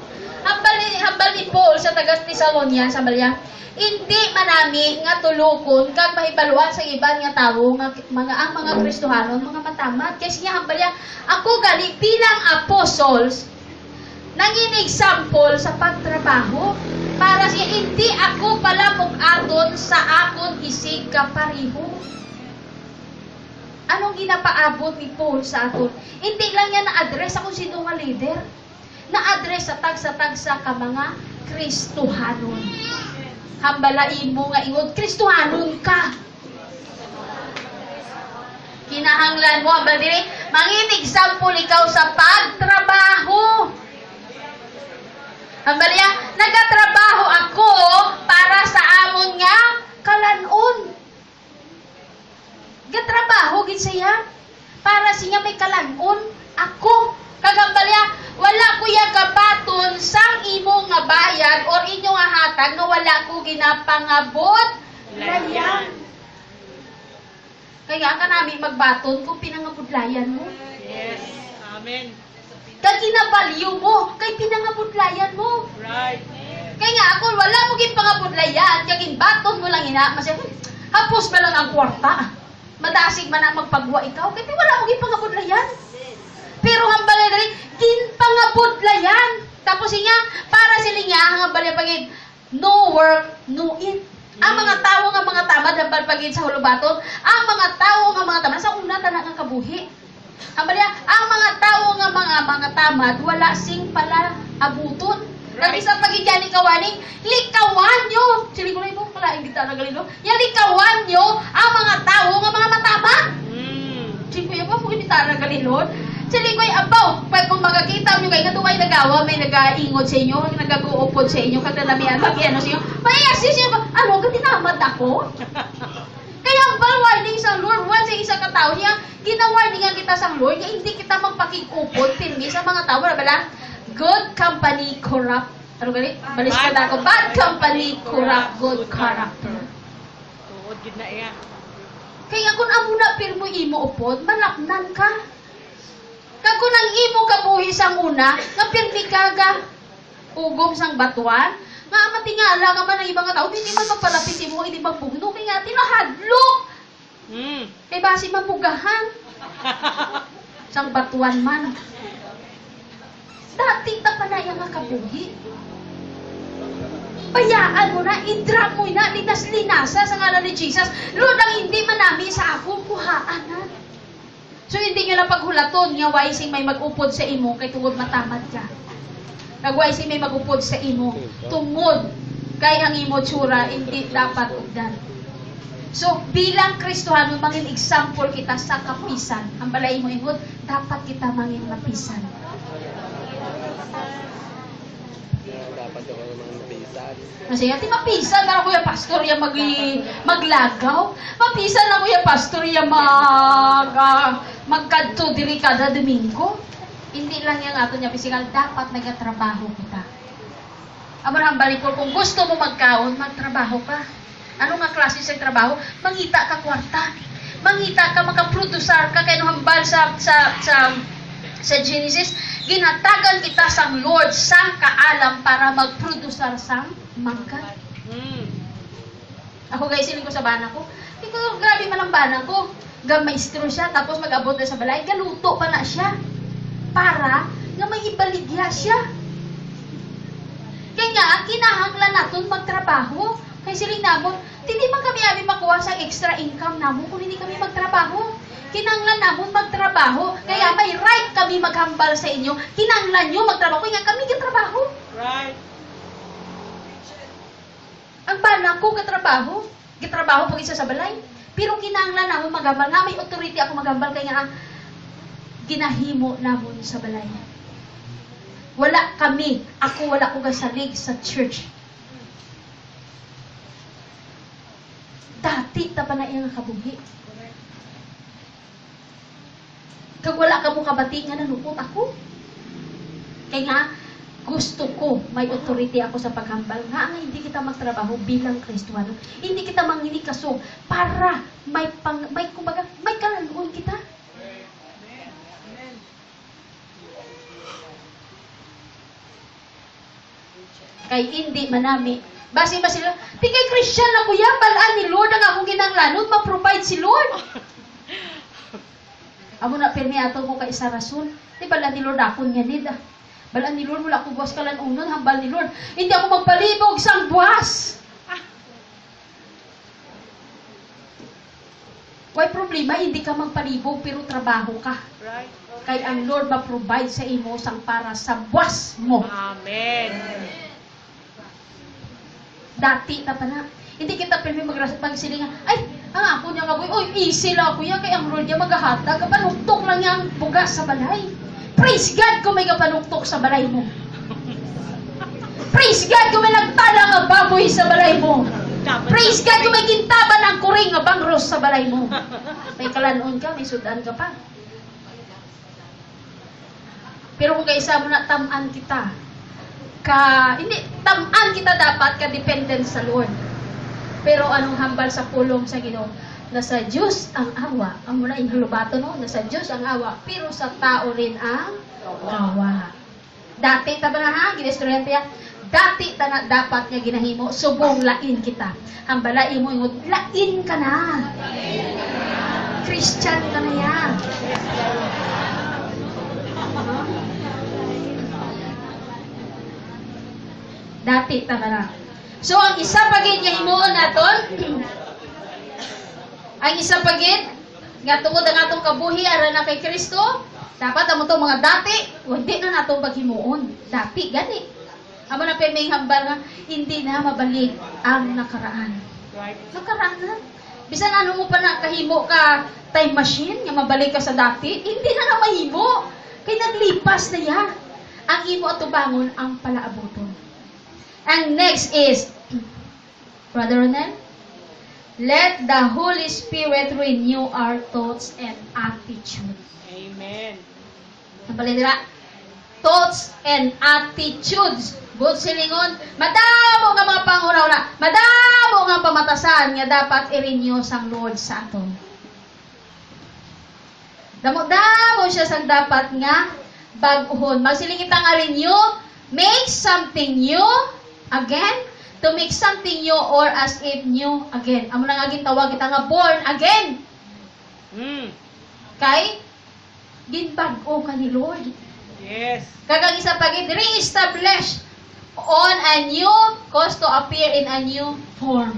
Hambal ni Paul sa taga-Thessalonians, hambal niya, hindi manami nga tulukon kag mahibaluan sa iban nga tawo nga ang mga Kristohanon mga matamad. Kasi nga hambal niya, ako gali bilang apostles nangin example sa pagtrabaho para siya hindi ako pala mugadon sa akon isig kapariho. Anong ginapaabot ni Paul sa aton? Hindi lang yan na-address ako sino nga leader. Na-address sa tagsa-tagsa ka mga Kristohanon. Hambalain mo nga ingod, Kristohanon ka. Kinahanglan mo, hambal diri, mangin example ikaw sa pagtrabaho. Hambal niya, nagatrabaho ako para sa amon nga kalanon. Gatrabaho gid siya para siya may kalanon ako. Kagambal niya, wala kuya kabaton sang imo nga bayad or inyo nga hatag nga wala ko ginapangabot layan. Kaya ka namin magbaton kung pinangabudlayan mo. Yes. Amen. Kag ginabalyo mo kay pinangabudlayan mo. Right. Kaya nga ako wala mo gid pangabudlayan kag baton mo lang ina masay hapos ba lang ang kwarta. Madasig man ang magpagwa ikaw, kaya wala mo gipangabudlayan. Pero hambal na dali, ginpangabudlayan. Tapos niya, para sila niya, hambal niya pagid, no work, no eat. Ang mga tao nga mga tamad, hambal pagid sa hulubaton, ang mga tao nga mga tamad, sa una tanan nga kabuhi. Hambal niya, ang mga tao nga mga tamad, wala sing pala abuton. Kag Right. isa pagigyan ni kawaning, likawan nyo. Sili ko na ito, kalaing kita na galino. Yan, likawan nyo ang mga tao nga mga matabang. Sili ko yung pa, mungkin kita na galino. Sili ko yung abaw, pag kung makakita nyo kayo, nga tuway nagawa, may nag-aingod sa inyo, nag-aguupod sa inyo, kaganamihan, mag-iano sa inyo, may assist nyo, ano, gatinamad ako? Kaya ang warning sa Lord, once sa isang katao niya, ginawarningan kita sa Lord, nga hindi kita magpakig-upod, pirmi sa mga tao, na bala? Good company corrupt. Ano gali? Balis ka na ako. Bad company corrupt good character. Tuod gid na iya. Kaya kung amo na pirmo imo upod, malapnan ka. Kag kung ang imo kabuhi sang una, nga pirmi ka ga ugom sang batuan, nga matingala ka man ang ibang tao, hindi man magpalapit imo, hindi magbugno, kaya nga tinahadlok. Kay basi mamugahan. Sang batuan man. Dati ta pa na yung kabuhi. Bayaan mo na, i-drop mo na, linas-linasa sa ngalan ni Jesus. Lord, ang hindi manami sa akong kuhaanan. So, hindi nyo na paghulaton nga waising may mag-upod sa imo kay tungod matamad ka. Kag waising may mag-upod sa imo, tungod kay ang imo tsura, hindi dapat ugdan. So, bilang Kristohano, mangin example kita sa kapisan. Ang balay mo ihod, dapat kita mangin mapisan. Dapat ako naman napisan. Kasi ati mapisan na ako yung pastor yung maglagaw. Mapisan na ako yung pastor yung magkadto diri kada Domingo. Hindi lang yung ato niya physical, dapat nagatrabaho kita. Abraham balik ko, kung gusto mo magkaon, magtrabaho ka. Ano nga klase sa trabaho? Mangita ka kwarta. Mangita ka, makaprodusar ka, kaya hambal sa Genesis, ginatagan kita sang Lord, sang kaalam para magprodusar sang mangga. Ako guys, siling ko sa bana ko. Hindi ko, grabe man ang bana ko. Gamaistro siya, tapos mag-abot na sa balay, galuto pa na siya. Para nga may ibaligya siya. Kaya nga, kinahanglan natin magtrabaho. Kaya siling namon, hindi man kami makuha sa extra income namon kung hindi kami magtrabaho. Kinanglan namon magtrabaho. Kaya may right kami maghambal sa inyo. Kinanglan nyo magtrabaho. Kaya kami katrabaho. Right. Ang bana ko katrabaho. Katrabaho pag isa sa balay. Pero kinanglan namon maghambal. Nga may authority ako maghambal. Kaya nga ginahimo namon sa balay. Wala kami. Ako wala ko kasalig sa church. Dati pa na iyang kabuhi. Kag wala ka mo kabati nga nanupot ako. Kaya nga, gusto ko may authority ako sa paghambal. Nga hindi kita magtrabaho bilang Kristohano. Hindi kita mangini kaso para may kumbaga, may kalaluan kita. Kay hindi manami. Basi ba sila? Di kay Christian na kuya, balaan ni Lord ang akong ginanglanod, ma-provide si Lord. Amo na pirmi ato ko kay isa rason. Di balaan ni Lord akong nyanid. Balaan ni Lord, wala ko buwas kalan unon, hambal ni Lord. Hindi ako magpalibog sang buwas. Why problema, hindi ka magpalibog pero trabaho ka. Right. Kay ang Lord ma-provide sa imo sang para sa buwas mo. Amen. Dati na pa na. Hindi kita pirmi magsilingan. Ay, ang ako niya nga boy, oy, easy lang ako yan. Kaya ang Lord niya maghahatag. Kapanuktok lang niya ang bugas sa balay. Praise God kung may kapanuktok sa balay mo. Praise God kung may nagtala nga baboy sa balay mo. Praise God kung may kintaban ang kuring nga bangros sa balay mo. May kalanon ka, may sudan ka pa. Pero kung kaisa mo na tamaan kita, hindi, tamaan kita dapat ka-dependent sa Lord. Pero anong hambal sa pulong sa Ginoo? Nasa Diyos ang awa. Ang muna inhulubato, no? Nasa Diyos ang awa. Pero sa tao rin ang awa. Dati, taba na ha? Ginesturyante yan. Dati, na dapat nga ginahimo. Subong lain kita. Ang balay mo, lain ka na. Christian ka na yan. Dati, tama na. So, ang isa pagid nga himuon naton, ang isa pagid, nga tungod ang atong kabuhi, ara na kay Kristo, Dapat amo to mga dati, hindi na nato paghimuon. Dati gani. Amo na may hambal nga hindi na mabalik ang nakaraan. Right. Nakaraan na. Bisan ano mo pa na kahimo ka time machine nga mabalik ka sa dati, hindi na mahimo. Kay naglipas na ya. Ang imo at tubangon ang palaabuton. And next is Brother Ronel, let the Holy Spirit renew our thoughts and attitude. Amen. Nabalin nila, thoughts and attitudes. Good silingon, madamo nga mga panguna-una, madamo nga pamatasan nga dapat i-renew sang Lord sa aton. Damo-damo siya sang dapat nga bag-uhon. Magsiling kita nga renew, make something new again, to make something new or as if new again. Amo na nga gitawag kita nga born again. Kay ginbag-o ka ni Lord. Yes. Kagang isa pagid re-establish on a new cause to appear in a new form.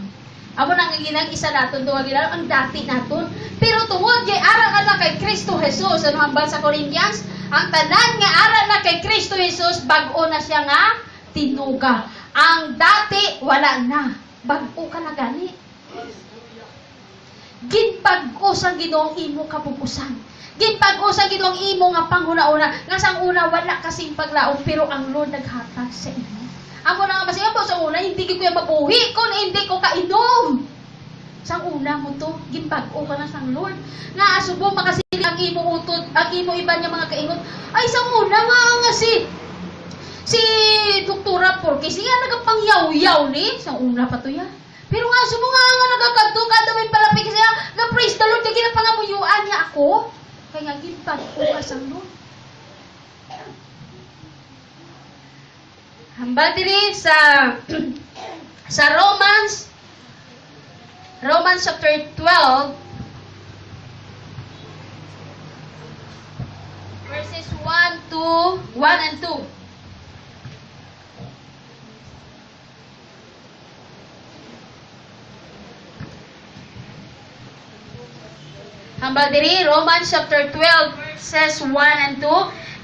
Amo nang ginang isa naton duwa ginang ang dati naton. Pero tungod kay aral na kay Kristo Jesus ano hambal sa Corinthians, ang tanan nga aral na kay Kristo Jesus bag-o na siya nga tinuga. Ang dati wala na. Bag-o ka na gani. Ginbag-o sa Ginoong imo kapupusan. Ginbag-o sa Ginoong imo nga panghuna-una. Nga sang una wala kasing paglaom pero ang Lord naghatag sa imo. Amo na nga masingaw po sa una, hindi ko yung mabuhi kung hindi ko kainom. Sang una mo to, ginbag-o ka na sang Lord. Nga asubo makasili ang imo utod, ang imo iba niya mga kaingot. Ay, sang una nga si Doktora Porkis, siya nagapangyaw-yaw ni, sang una pa to ya. Pero nga asubo nga nagakadto, kada may palapik siya, nga praise the Lord, kaya ginapangabuyuan niya ako. Kaya ginbag-o ka sang Lord. Hambal diri sa Romans chapter 12 verses 1 and 2. Hambal diri Romans chapter 12 verses 1 and 2.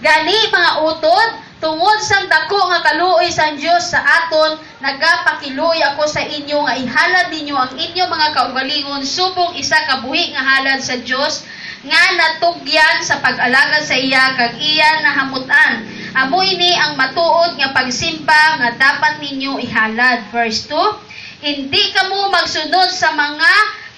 Gani mga utod, tungod sang dako nga kaluoy sang Dios sa aton, nagapakiluoy ako sa inyo nga ihalad ninyo ang inyo mga kaugalingon subong isa ka buhi nga halad sa Dios nga natugyan sa pag-alagad sa iya kag iya nahamutan. Amo ini ang matuod nga pagsimba nga dapat ninyo ihalad. Verse 2. Hindi kamo magsunod sa mga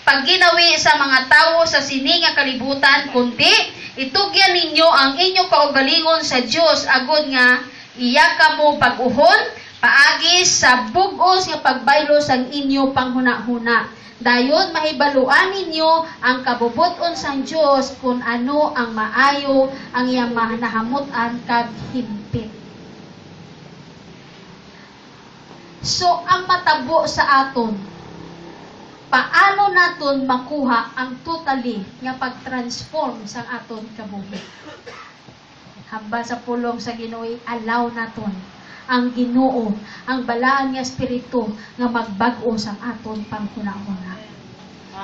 pagginawi sa mga tawo sa sini nga kalibutan, kundi itugyan ninyo ang inyong kaugalingon sa Dios agud nga iya kamo pag-uhon paagi sa bug-os nga pagbaylo sang inyo panghuna-huna. Dayon mahibaluan ninyo ang kabubuton sang Dios kung ano ang maayo ang iyang nahamutan kag himpit. So ang matabo sa aton, paano naton makuha ang totally nga pag-transform sa aton kabuhi? Hamba sa pulong sa Ginoo, allow naton ang Ginoo, ang balaan nga espiritu nga magbag-o sa aton panghuna-huna.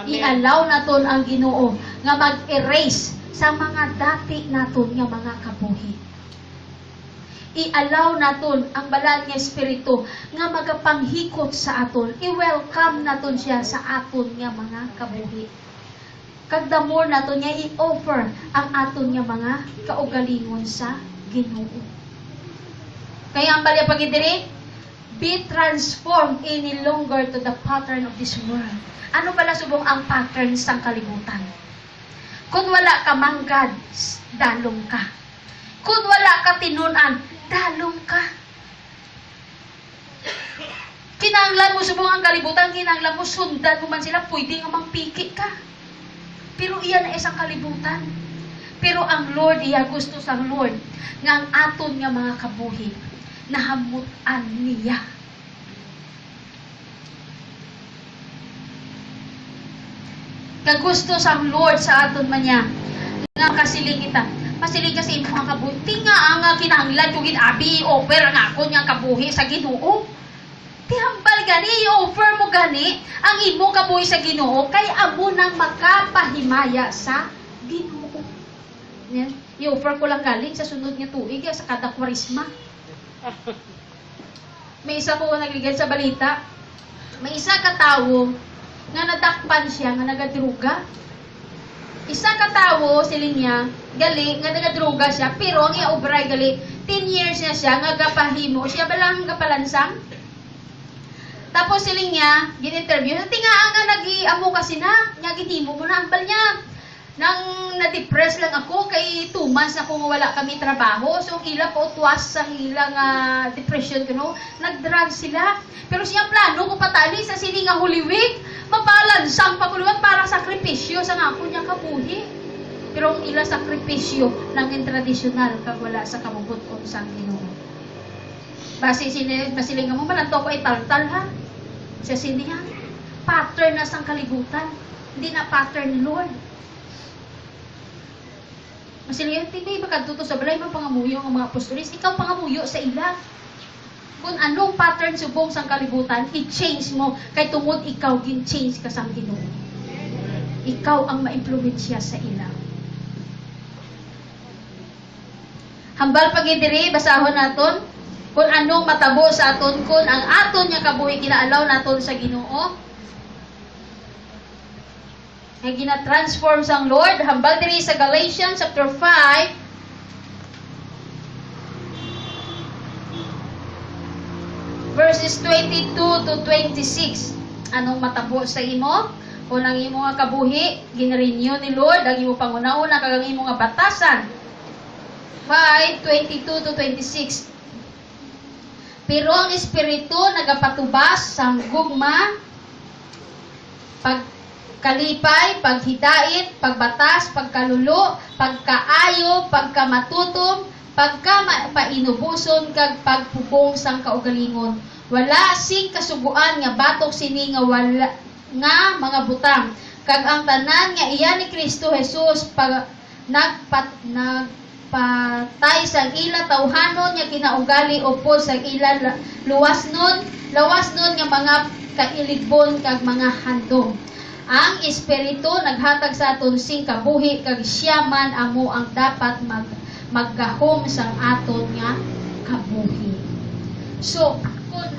I-allow naton ang Ginoo nga mag-erase sa mga dati naton nga mga kabuhi. I-allow naton ang balaan nga espiritu nga magapanghikot sa aton. I-welcome naton siya sa aton nga mga kabuhi. Kagdamor naton nga i-offer ang aton nga mga kaugalingon sa Ginoo. Kaya ang balya pagidiri, be transformed any longer to the pattern of this world. Ano pala subong ang pattern sang kalibutan? Kung wala ka manggad, dalong ka. Kung wala ka tinunan, dalong ka. Kinahanglan mo subong ang kalibutan, kinahanglan mo sundan mo man sila, pwede nga mangpiki ka. Pero iyan na isang kalibutan. Pero ang Lord, iya gusto sang Lord, nga ang aton nga mga kabuhi, nahamutan niya. Kagusto sang Lord sa aton man niya, nga kasiling kita, masiling kasi imo ang kabuhi. Ti nga ang kinahanglan kung ginabi, offer nga ako niyang kabuhi sa Ginoo. Ti hambal gani, i-offer mo gani, ang imo kabuhi sa Ginoo, kay amo nang makapahimaya sa Ginoo. Yan. I-offer ko lang galing sa sunod nga tuig, sa kada kwarisma. May isa ko nagligad sa balita. May isa ka tawo nga nadakpan siya nga nagadruga. Isa ka tawo siling niya gali nga nagadruga siya pero ang iya obray gali 10 years na siya nga gapahimo siya balang gapalansang. Tapos siling niya gin-interview tinga nga nagi-amo kasi na nya gihimo mo na ambal niya. Nang na-depress lang ako kay 2 months na kung wala kami trabaho. So ila po tuwas sa ilang depression kuno, nag-drug sila. Pero siya plano ko patali sa sini nga Holy Week, mapalansang pakuluan para sakripisyo sa ngako niya kabuhi. Pero ang ila sakripisyo lang yung tradisyonal kag wala sa kamugot-on sa Ginoo. Base masiling mo malanto ko ay taltal ha. Sa sini ha. Pattern na sang kalibutan, hindi na pattern ni Lord. Masiling TV makadto sa balay mo pangamuyo ang mga apostolis, ikaw pangamuyo sa ila. Kung anong pattern subong sang kalibutan, i-change mo kay tungod ikaw gin-change ka sang Ginoo. Ikaw ang maimpluwensya sa ila. Hambal pagidiri basahon naton kung anong matabo sa aton kun ang aton nga kabuhi kinaalaw naton sa Ginoo. Nga gina-transform sang Lord. Hambal diri sa Galatians chapter 5. Verses 22 to 26. Anong matabo sa imo? Kung ang imo nga kabuhi, gin-renew ni Lord, ang imo pangunauna, kag ang imo nga batasan. 5:22 to 26. Pero ang Espiritu nagapatubas sang gugma, pagkalipay, paghidait, pagbatas, pagkalulo, pagkaayo, pagkamatutom, pagkamainubuson, kag pagpubong sang kaugalingon. Wala sing kasuguan nga batok sini nga wala nga mga butang. Kag ang tanan nga iya ni Kristo Jesus nagpatay sang ila tawhanon nga kinaugali upod sang ila lawas nun nga mga kailigbon kag mga handom. Ang Espiritu naghatag sa aton sing kabuhi kag siya man amo ang dapat maggahom sang aton nga kabuhi. So, kung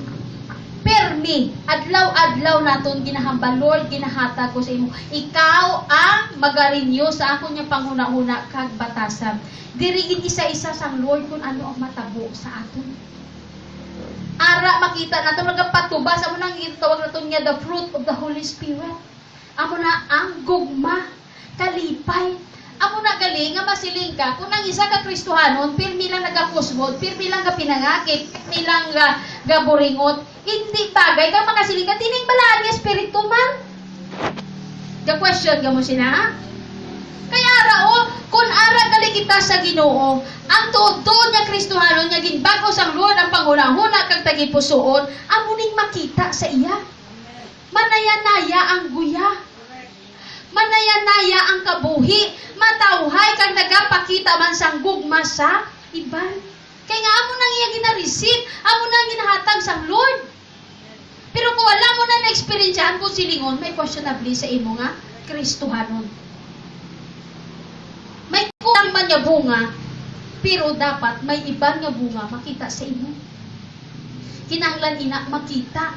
permi, adlaw-adlaw naton ginahambal, Lord, ginahatag ko sa imo. Ikaw ang magarinyo sa akon nga panghuna-huna kag batasan. Dirigin isa-isa sang Lord kung ano ang matabo sa aton. Ara makita naton magapatubas amo nang gitawag naton nga the fruit of the Holy Spirit. Amo na ang gugma, kalipay. Amo na galing nga masiling ka kung ang isa ka Kristohanon pirmi lang nagakusmod, pirmi lang ga pinangakit, pirmi lang ga buringot, hindi bagay ka makasiling ka tining balaan nga espiritu man. The question ka mo sina? Kaya rao, kung ara gali kita sa Ginoo, ang tuod-tuod nga Kristohanon nga ginbago sang Lord ang panghuna-huna kag tagipusoon, amo ning makita sa iya. Manaya-naya ang guya. Manaya-naya ang kabuhi. Matawhay kang nagapakita man sang gugma sa iban. Kaya nga amo nang iya gina-receive, amo nang ginahatag sang Lord. Pero kung wala mo na na-experiencehan kung silingon, may questionably sa imo nga Kristohanon. May kulang man nga bunga, pero dapat may iban nga bunga makita sa imo. Kinahanglan ina makita.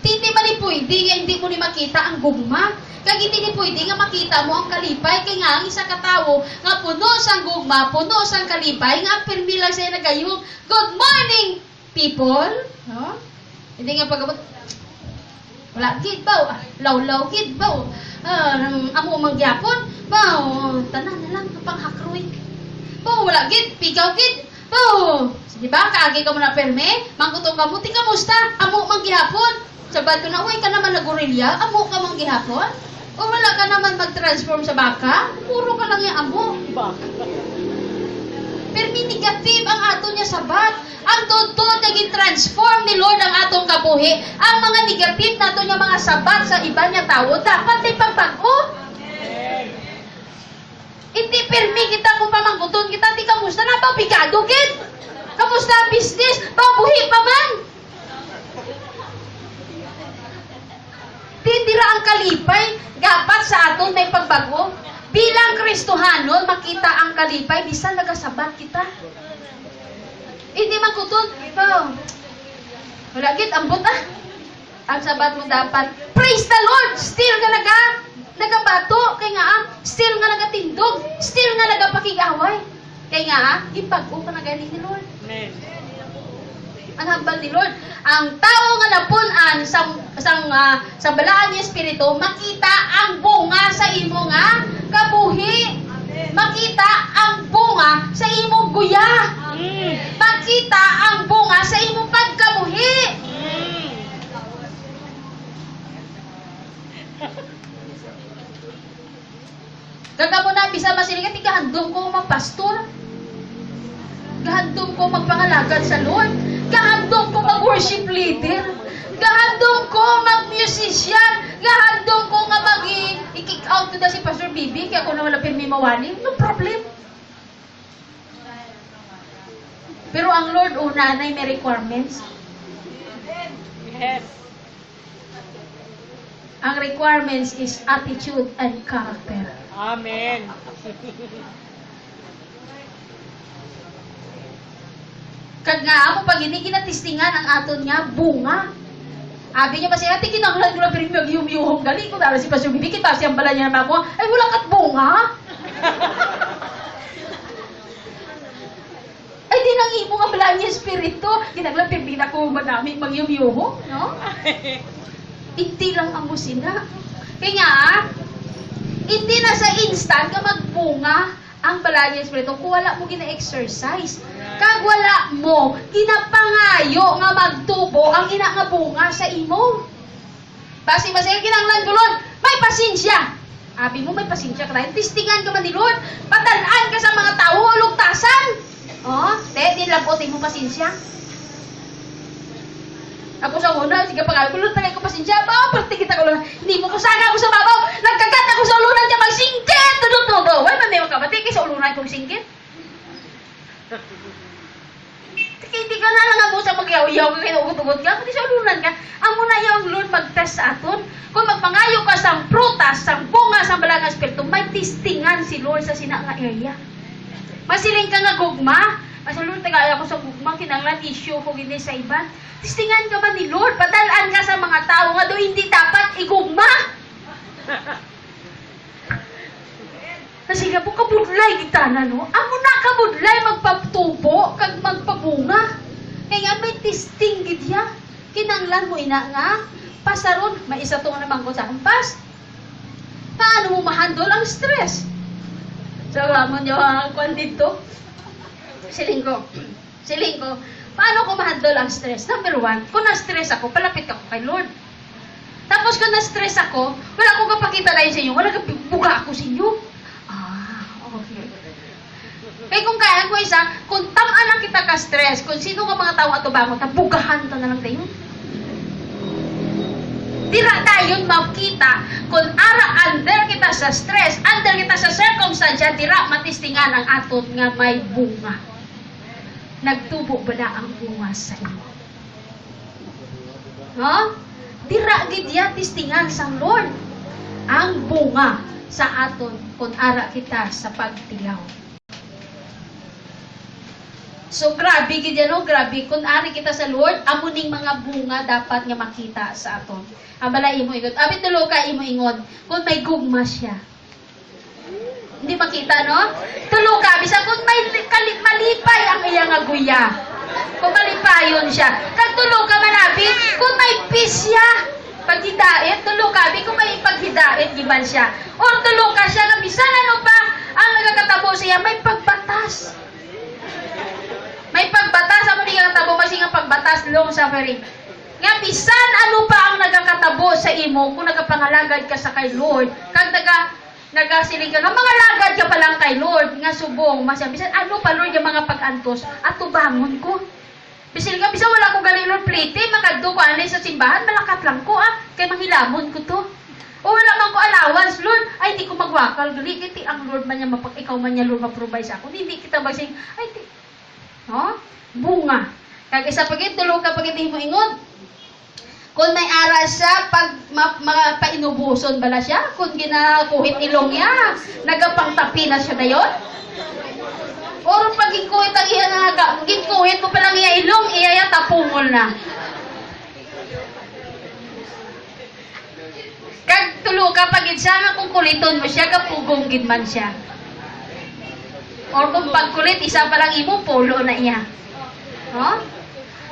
Hindi man ni pwede nga hindi mo ni makita ang gugma. Kag hindi ni pwede nga makita mo ang kalipay. Kaya nga ang isa ka tawo nga puno sang gugma, puno sang kalipay, nga permi lang siya nagayong, good morning, people. No? Hindi nga pagabot, wala kid ba? Law-law kid ba? Amo mangyapon? Ba, tanan na lang panghakroy. Ba, wala kid, pigaw kid. Ba, di ba? Kaagi ka mo na perme, manggutong ka mo, ti kamusta? Amo manggihapon. Sabat ko na, uy ka naman nagurilya, amo ka mang gihapon? O wala ka naman mag-transform sa baka? Puro ka lang yung amo. Permi negative ang aton niya sabat. Ang totoo naging transform ni Lord ang atong kabuhi. Ang mga negative nato niya mga sabat sa iba niya tao, dapat ay pagbago. Hindi permi kita kung pamangguton kita, di kamusta na ba? Bigado kid? Kamusta ang business? Babuhi pa man. Tindira ang kalipay, gapat sa aton may pagbago. Bilang Kristohano, makita ang kalipay, bisan nagasabat kita. Hindi man kuton, wala git ambot ang sabat mo dapat. Praise the Lord! Still nga nagabato, kay nga still nga nagatindog, still nga nagapakig-away. Kay nga ipag-o ka na gani ni Lord. Amen. Ang hambal ni Lord. Ang tao nga napunan sa balaan ni Espiritu, makita ang bunga sa imo nga kabuhi. Makita ang bunga sa imo guya. Makita ang bunga sa imo pagkabuhi. Kagamo na bisa masilingat, ikahandom ko magpastor. Gahandom ko magpangalagad sa Lord. Gahandom ko mag-worship leader. Gahandom ko mag-musician. Gahandom ko nga i-kick out ko na si Pastor Bibi kaya ako na wala pirmi mawali. No problem. Pero ang Lord una na may requirements. Yes. Ang requirements is attitude and character. Amen. Kag nga ako pag hindi ginatistingan ang aton nga bunga. Abi niya pa siya, ati kinanglan ko lang pero mag-yum-yuhong galing ko. Dara si Pastor Bibi, kita siyang bala niya naman ako. Ay, wala kat bunga. Ay, di nang imo nga bala niya espiritu. Kinanglan pero hindi na ko madami mag-yum-yuhong, no? Hindi lang ang musina. Kaya nga, hindi na sa instant ka magbunga ang bala niya espiritu kung wala mo gina-exercise. Kag wala mo ginapangayo nga magtubo ang ina nga bunga sa imo. Basi masaya kinanglan ko, Lord, may pasensya. Abi mo may pasensya ka rin. Tistingan ka man ni Lord. Patalaan ka sa mga tao o lugtasan. Di labotin mo pasensya. Ako sa una, sige pa nga, kulot na kayo ko pasensya. Pati kita ko lang, hindi mo kusaga ako sa babaw. Nagkagat ako sa ulunan niya, magsingkit. Tudot-tudot. Why, mamiwa ka ba? Tiki sa ulunan kong singkit. Hindi ka na lang ako sa magyaw-yaw ka, kinugot-ugot ka, kundi sa ulunan ka. Amo na yung Lord mag-test sa aton. Kung magpangayo ka sa prutas, sa bunga, sa balang espiritu, may testingan si Lord sa sina nga area. Masiling ka nga gugma. Mas Lord, tagaya ko sa gugma, kinanglan issue ko gini sa iba. Testingan ka ba ni Lord? Padalaan ka sa mga tao nga do hindi dapat igugma. Kasi nga po, kabudlay kita na, no? Amo na kabudlay magpatubo, kag magpabunga. Kaya nga may testing gidya. Kinanglan mo ina nga, pasaron, may isa to naman ko sa kumpas. Paano mo mahandol ang stress? So, mo nyo ang kwan dito. Siling ko, paano ko ma-handle ang stress? Number one, kung na-stress ako, palapit ako kay Lord. Tapos kung na-stress ako, wala akong kapakita na yun sa inyo, wala buga ako sa inyo. Okay. Kaya kung kaya ko isa, kung tamaan lang kita ka-stress, kung sino ka mga tao ato bangon, bugahan ta na lang tayo. Tira tayo makita kung ara under kita sa stress, under kita sa circumstance, tira matistingan ang atot nga may bunga. Nagtubo ba na ang bunga sa imo? No? Tira gidya tistingan sang Lord ang bunga sa aton kung ara kita sa pagtilaw. So grabe gidya no, grabe kung ari kita sa Lord, amuning mga bunga dapat nga makita sa aton. Abala imo ingon. Abi tulo ka imo ingon kung may gugma siya. Hindi makita, no? Tulo ka bisa kung may malipay ang iya nga guya. Kung malipayon siya. Kag tulo ka manabi kung may peace siya. Paghidait, tulo ka kung may paghidait giban siya. Or tulo ka siya nga bisan ano pa ang nagakatabo siya may pagbatas. May pagbatas amo ni nga tabo kasi nga pagbatas long suffering. Nga bisan ano pa ang nagakatabo sa imo kung nagapangalagad ka sa kay Lord. Kag nagasiling ka nga mga lagad ka pa lang kay Lord nga subong masya bisan ano pa Lord yung mga pag-antos at tubangon ko. Bisan nga bisan wala ko galing Lord plate makadto ko anay sa simbahan malakat lang ko kay manghilamon ko to. O wala man ko allowance Lord ay di ko magwakal gali kiti ang Lord man niya ikaw man niya Lord ma-provide sa ako. Hindi kita basing ay di no? Bunga. Kag isa pagit tulo ka pagit mo ingon. Kung may ara siya, pag painubuson bala siya, kung ginakuhit ilong niya, nagapangtapi na siya na yun. Or pag ginkuhit ang iya nga, ginkuhit mo palang iya ilong, iya tapungol na. Kag tulo ka, pag idsama kung kuliton mo siya, kapugong gid man siya. Or kung pagkulit, isa palang imo, polo na iya. No?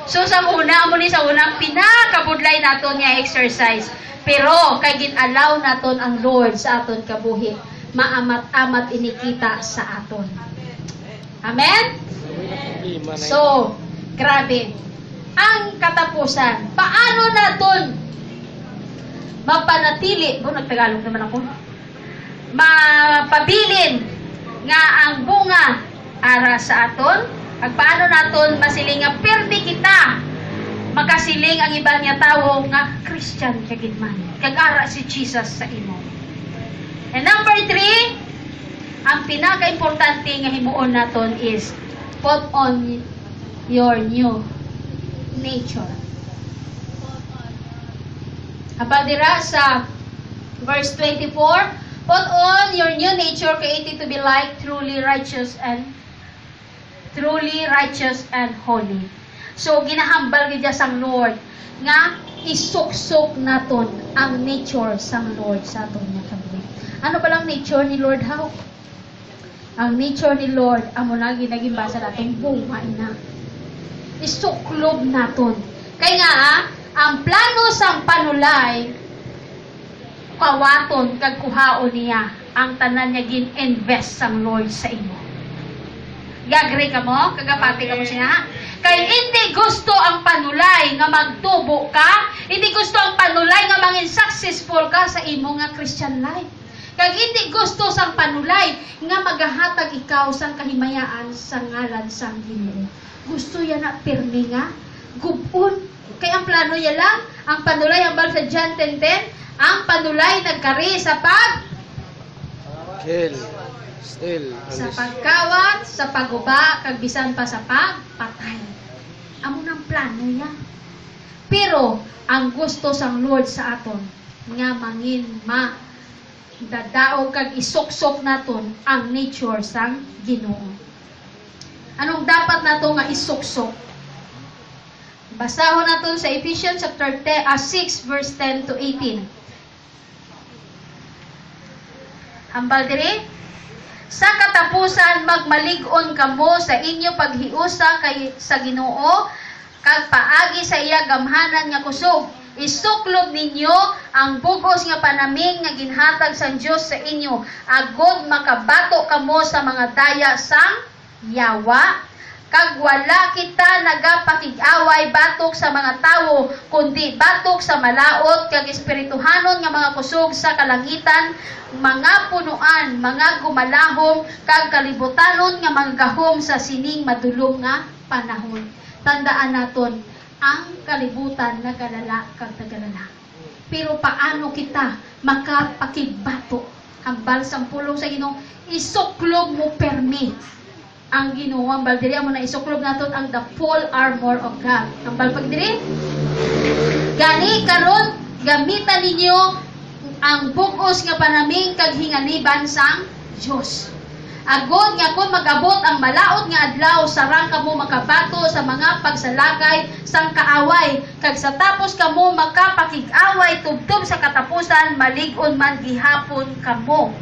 So sa una, amo ni sa unang pinakabudlay naton nga exercise. Pero kay gin-allow naton ang Lord sa aton kabuhi, maamat-amat inikita sa aton. Amen? So, grabe. Ang katapusan, paano naton mapanatili, nagtagalog naman ako, mapabilin nga ang bunga ara sa aton, at paano naton masiling nga perdi kita makasiling ang iba niya tao nga Christian kagidman kag-ara si Jesus sa imo. And number 3, ang pinaka-importante nga himuon naton is put on your new nature. Apa dira sa verse 24, put on your new nature created to be like truly righteous and holy. So ginahambal gid sang Lord nga isuksok naton ang nature sang Lord sa aton nga kabuhi. Ano ba lang nature ni Lord how? Ang nature ni Lord amo na ginagimbasa naton bunga ina. Isuklob naton. Kay nga ang plano sang panulay kawaton kag kuhaon niya ang tanan niya gin-invest sang Lord sa imo. Gagre ka mo? Kagapati ka mo siya? Kay hindi gusto ang panulay nga magtubo ka, hindi gusto ang panulay nga mangin successful ka sa imo nga Christian life. Kag hindi gusto sang panulay nga magahatag ikaw sang kahimayaan sa ngalan sang Ginoo. Gusto ya na pirmi nga, gubon. Kay ang plano ya lang, ang panulay ang sa John 10:10, ang panulay nagkari sa sa pagkawat, sa paguba, kag bisan pa sa pagpatay. Amo nang plano niya. Pero ang gusto sang Lord sa aton nga mangin dadaog kag isuksok naton ang nature sang Ginoo. Anong dapat nato nga isuksok? Basahon naton sa Ephesians chapter 6 verse 10 to 18. Hambal diri, sa katapusan magmalig-on kamo sa inyo paghiusa kay sa Ginoo kag paagi sa iya gamhanan nga kusog. Isuklob ninyo ang bugos nga panaming nga ginhatag sa Dios sa inyo agod makabato kamo sa mga daya sang yawa. Kag wala kita nagapakig-away batok sa mga tawo, kundi batok sa malaot kag espirituhanon nga mga kusog sa kalangitan, mga punuan, mga gumalahom, kag kalibutanon nga mga gahom sa sining madulom nga panahon. Tandaan naton, ang kalibutan nagalala kag nagalala. Pero paano kita makapakigbato? Hambal sang pulong sa Ginoo, isuklob mo permi ang Ginoo. Hambal diri amo na isuklob naton ang the full armor of God. Hambal pag diri gani karon gamitan ninyo ang bugos nga panaming kag hinganiban sang Dios. Agod nga kung mag-abot ang malaot nga adlaw, sarang kamo makabato sa mga pagsalakay sang kaaway. Kag sa tapos kamo makapakig-away tubtob sa katapusan, malig-on man gihapon kamo.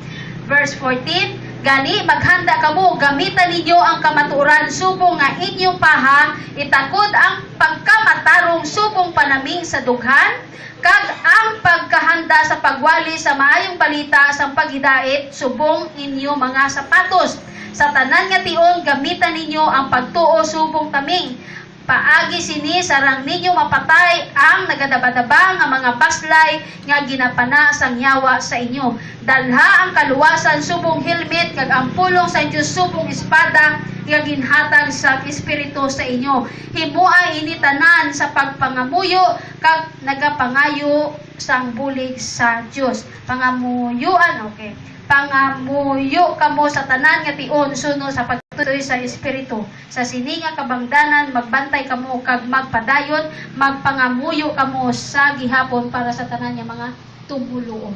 Verse 14, gani maghanda kamo, gamitan ninyo ang kamatuoran subong nga inyong paha, itakod ang pagkamatarong subong panaming sa dughan, kag ang pagkahanda sa pagwali sa maayong balita sa paghidait subong inyo mga sapatos. Sa tanan nga tion gamitan ninyo ang pagtuo subong taming. Paagi sini sarang ninyo mapatay ang nagadabadaba nga mga baslay nga ginapana sang yawa sa inyo. Dalha ang kaluwasan subong helmet kag ang pulong sa Dios subong espada nga ginhatag sa espiritu sa inyo. Himua ini tanan sa pagpangamuyo kag nagapangayo sang bulig sa Dios. Pangamuyuan, okay. Pangamuyo kamo sa tanan nga tion suno sa Tuloy sa espiritu, sa sininga kabangdanan, magbantay kamo kag magpadayon, magpangamuyo kamo sa gihapon para sa tanan nga mga tumuluo.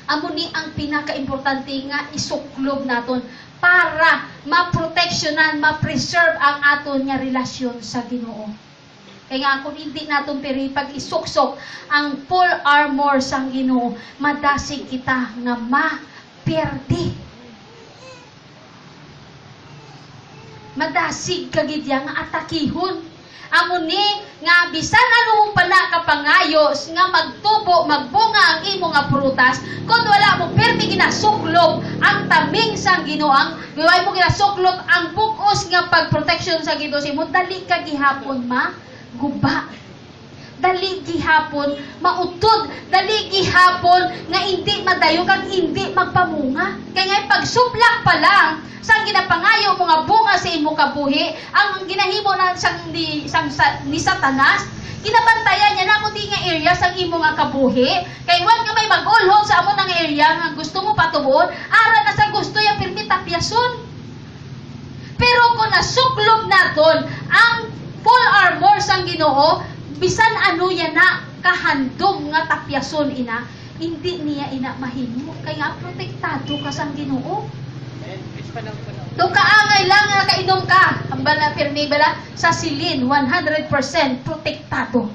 Amo ni ang pinaka-importante nga isuklob naton para maproteksyonan, ma-preserve ang aton nga relasyon sa Ginoo. Kaya nga kung hindi naton piri pag isuksok ang full armor sang Ginoo, madasig kita nga ma-perdi. Madasig kagidya nga atakihon. Amo ni nga bisan ano pala kapangayos nga magtubo, magbunga ang imo nga prutas, kung wala mo permi ginasuklob ang taming sang Ginoo, wala mo ginasuklob ang bukos nga pagproteksyon sa Ginoo sa imo, dali ka gihapon guba. Dali gihapon mautod, dali gihapon nga hindi madayo kag hindi magpamunga. Kaya nga pagsuplak pa lang sang ginapangayo mo nga bunga sa imo kabuhi, ang ginahimo na ni Satanas, ginabantayan niya na kundi nga area sang imo nga kabuhi. Kay wan nga may mag-ulhod sa amo nga area nga gusto mo patubuon, ara na sa gusto yung pirmi tapyason. Pero kung nasuklob naton ang full armor sang Ginoo, bisan ano yan na kahandom nga tapyason ina, hindi niya ina mahimo. Kaya protektado ka sang Ginoo. Doon kaangay lang nga kainom ka. Ang bala pirmi bala sa silin 100% protektado.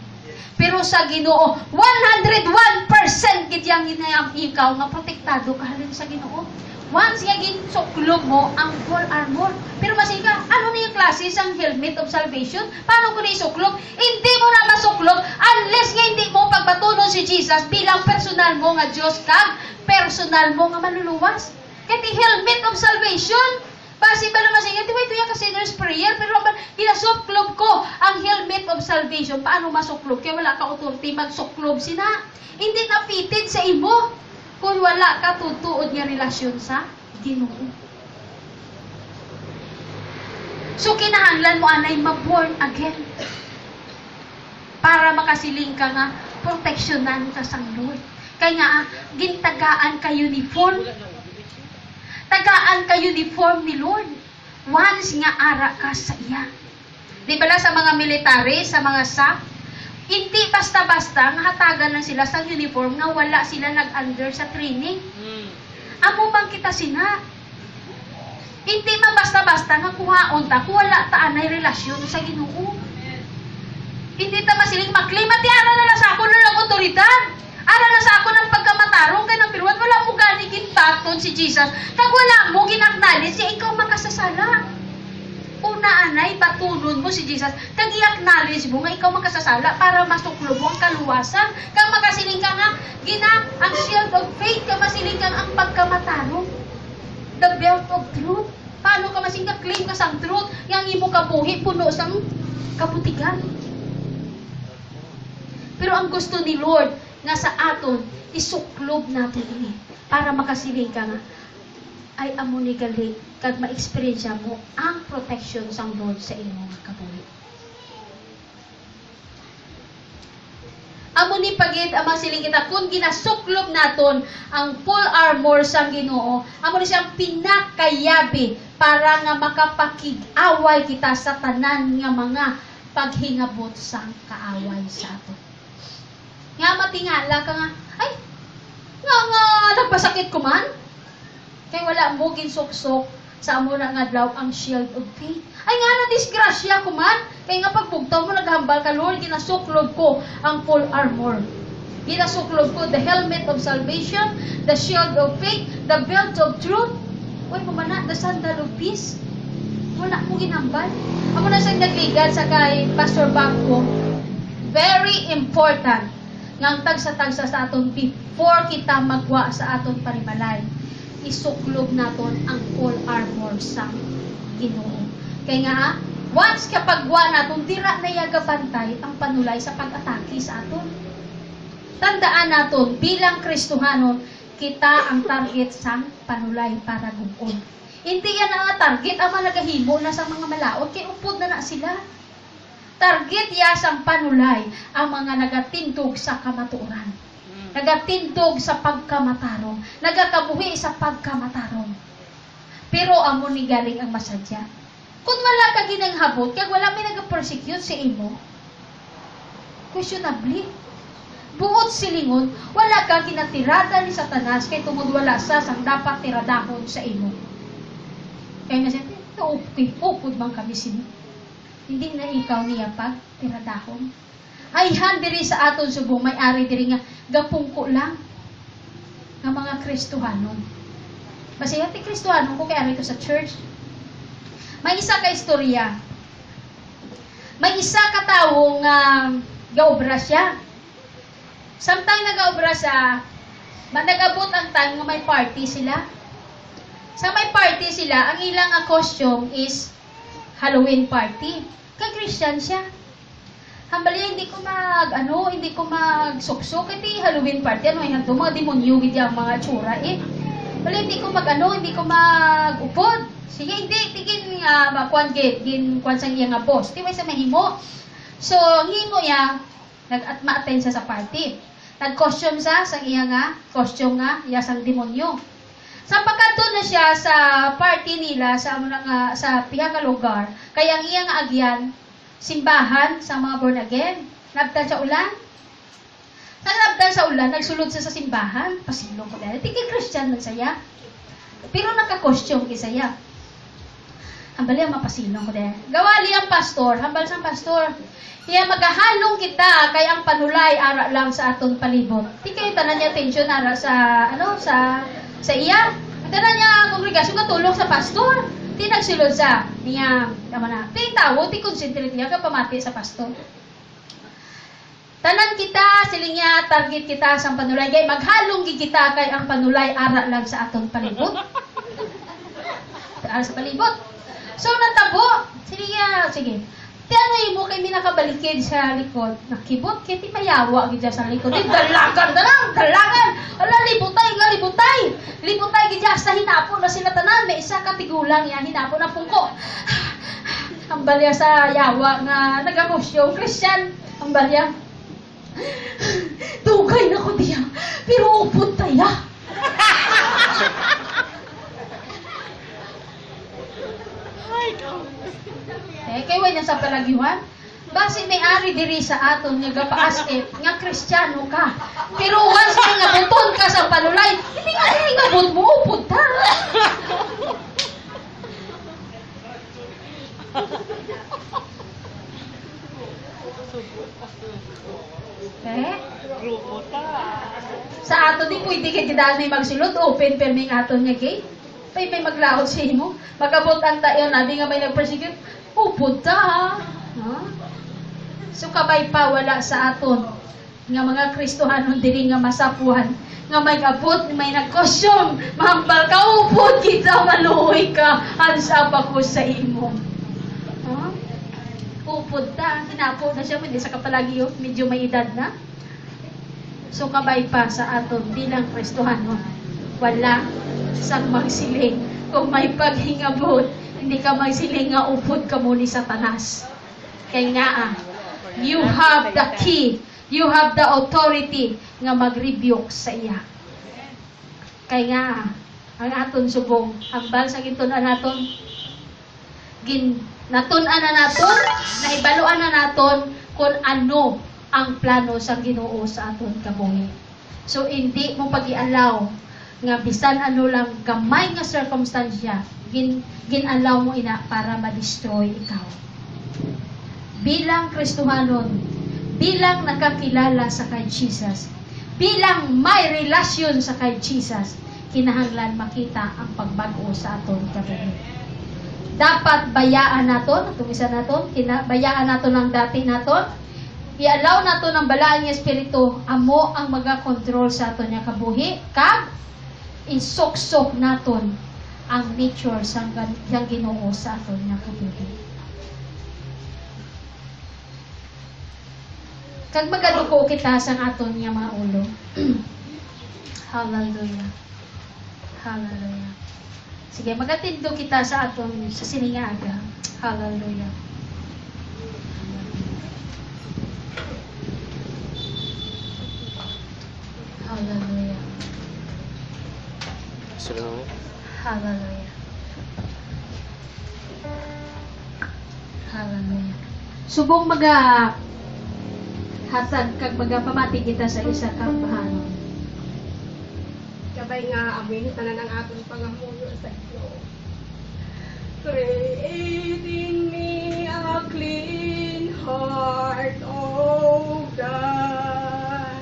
Pero sa Ginoo 101% gid yang ginayam ikaw nga protektado ka halin sa Ginoo. Once nga ginsuklob mo ang full armor. Pero masika, ano niya klase sang helmet of salvation? Paano ko isuklob? Hindi mo na masuklob unless nga hindi mo pagbatunon si Jesus bilang personal mo nga Diyos kag personal mo nga maluluwas. Kaya helmet of salvation, basi ba naman siya, di ba ito yung sinner's prayer, pero ginasuklob ko ang helmet of salvation. Paano masuklob? Kaya wala ka authority magsuklob sina. Hindi na fitted sa imo kung wala ka tutuod nga relasyon sa Ginoo. So kinahanglan mo anay ma-born again para makasiling ka nga proteksyonan ka sang Lord. Kaya nga gintagaan ka uniform. Tagaan ka uniform ni Lord. Once nga ara ka sa iya. Di ba sa mga military, sa mga SAP, hindi basta-basta nga hatagan lang sila sa uniform nga wala sila nag-under sa training. Amo bang kita sina? Hindi man basta-basta nga kuhaon ta kung wala ta anay relasyon sa Ginoo. Hindi ta masiling maklimati ara na sa ako ng otoridad. Ara na sa ako ng pagkamatarong kay ng piruan, wala mo gani gintaton si Jesus. Kag wala mo ginaknalis siya, ikaw makasasala. Una anay, batunon mo si Jesus. Kag i-acknowledge mo nga ikaw makasasala para masuklo mo ang kaluwasan. Kag makasiling ka nga, ang shield of faith, kag masiling ka ang pagkamatarong. The belt of truth. Paano ka masing ka-claim ka sang truth? Yang imo kabuhi, puno sang kaputigan. Pero ang gusto ni Lord, nga sa aton, isuklob natin ini. Para makasiling ka nga, ay amo ni gali, kag ma-experience mo ang protection sang Lord sa imo nga kabuhi. Amo ni pagid amang siling kita, kung ginasuklob naton ang full armor sang Ginoo, amo ni siyang pinakayabi para nga makapakig-away kita sa tanan nga mga paghingabot sang kaaway sa aton. Nga matingala ka nga, ay, nga nagpasakit ko man. Kaya wala mo ginsok-sok sa amo na nga adlaw ang shield of faith. Ay nga na disgrasya ko man. Kaya nga pagbugtaw mo naghambal ka, Lord, ginasuklob ko ang full armor. Ginasuklob ko the helmet of salvation, the shield of faith, the belt of truth. Uy, kumana, the sandal of peace. Wala mo ginambal. Ako na sa nagligad sa kay Pastor Bangko. Very important ngang tagsa-tagsa sa aton before kita magwa sa aton panimalay, isuklob naton ang full armor sa Ginoo. Kaya nga, once kapag wa naton, dira na yagabantay ang panulay sa pag-atake sa aton. Tandaan naton, bilang Kristohanon, kita ang target sa panulay para gubon. Hindi yan ang target, ang malagahimo na sa mga malaot, kaya upod na sila. Target yasang panulay ang mga nagatindog sa kamatuoran. Nagatindog sa pagkamatarong. Nagakabuhi sa pagkamatarong. Pero amo ni galing ang masadya. Kung wala ka ginanghabot, kag wala may nag-persecute sa imo, questionably. Buot silingon, wala ka ginatirada ni Satanas kay tungod wala sa sang dapat tiradahon sa imo. Kaya na siya, upod man kami sino. Hindi na ikaw niya pag tiradahon. Ay diri sa aton subong may-ari diri nga gapungko lang nga mga Kristohanon. Basta ti Kristohanon ko kay ari ko sa church. May isa ka istorya. May isa ka tawo nga gaobra siya. Samtang nagaobra siya, nagabot ang time nga may party sila. Sa may party sila, ang ilang costume is Halloween party. Kag-Christian siya. Hambali, hindi ko magsuksok. Iti Halloween party, yan to, mga demonyo, hindi ang mga tsura, Bali, hindi ko mag-upod. Sige, hindi, tigin nga, makuan sang iya nga boss. Di may sa mahimo. So, ang himo ya, ma-attend siya sa party. Nag-costume siya, sang iya nga, costume nga, iya sang demonyo. Sa pagkadto na siya sa party nila sa piha nga lugar, kaya ang iya nga agyan simbahan sa mga born again. Nabtan sa ulan. Nabtan sa ulan, nagsulod siya sa simbahan. Pasilong ko dahil. Tigil Christian man saya. Pero naka-costume kisaya. Hambali ang mapasilong ko dahil. Gawali ang pastor. Hambal sang pastor. Iya magahalong kita kay ang panulay ara lang sa aton palibot. Di kayo tanan niya atensyon ara sa iya. Tanan niya kongregasyon nga tulong sa pastor. Di nagsulod sa niya tama na. Di tawo ti concentrate niya ka pamati sa pastor. Tanan kita siling niya target kita sa panulay kay maghalong gi kita kay ang panulay ara lang sa aton palibot. Ara sa palibot. So natabo siling niya sige. Tiano mo kay minakabalikid sa likod. Nakibot kay ti mayawa gid sa likod. Di dalagan. Ala libutay. Libutay gid sa hinapon na sila tanan. May isa ka tigulang ya hinapon na pungko. Ang balya sa yawa nga nagakosyong Christian. Ang balya. Dugay na ko diya. Pero upod taya. Kay way na sa palagiwan. Basi may ari diri sa aton nga gapaasket nga Kristiyano ka. Pero once nga nabuton ka sa panulay, hindi nga hingabot mo upod ta. Grupo ta. Sa ato di pwede kay didaan may magsulod, open perming aton nga gate. May maglaot sa imo. Magabot ang tayo, nabi nga may nag-persecute, upod ta ha. So kabay pa wala sa aton nga mga Kristohanon diri nga masapuhan nga may abot, may nagkosyong, mahambal ka, upod kita, maluoy ka, hansa pa ko sa imo. Upod ta, hinapo na siya, hindi sa kapalagi medyo may edad na. So kabay pa sa aton bilang Kristohanon, wala sang magsiling. Kung may paghingabot, hindi ka magsiling nga upod ka mo ni Satanas. Kaya nga you have the key, you have the authority nga mag-rebuke sa iya. Kaya nga ang aton subong, hambal sa gintunan naton, natunan na naton, naibaluan na naton kung ano ang plano sa Ginoo sa aton kabuhi. So hindi mo pag-ialaw nga bisan ano lang gamay nga circumstansya, ginalaw mo ina para ma-destroy ikaw. Bilang Kristohanon, bilang nakakilala sa kay Jesus, bilang may relasyon sa kay Jesus, kinahanglan makita ang pagbago sa aton kabuhi. Dapat bayaan naton, itong isa naton, bayaan naton ang dati naton, i-allow naton ang balaan nga espiritu, amo ang maga-control sa aton nga kabuhi, kag insoksok naton ang nature sa Ginoo sa aton nga kabuhi. Kag magaduko kita sa aton nga mga ulo. Hallelujah. Hallelujah. Sige, magatindo kita sa aton sa siningaga. Hallelujah. Hallelujah. Sino? Hallelujah. subong hatag kag pamati kita sa isa ka bahanon. Kabay nga, amin tanan ang atong pangamuyo sa Dios. Create in me a clean heart, O God,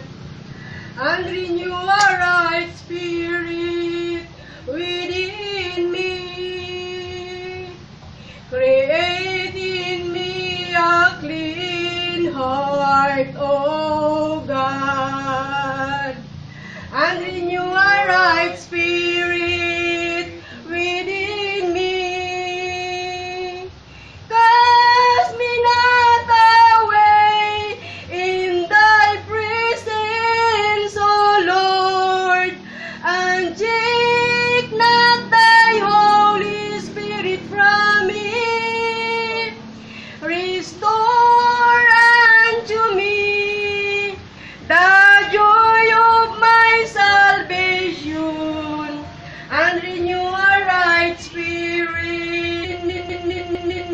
and renew a right spirit within me. Create in me a clean heart, O God, and renew a right spirit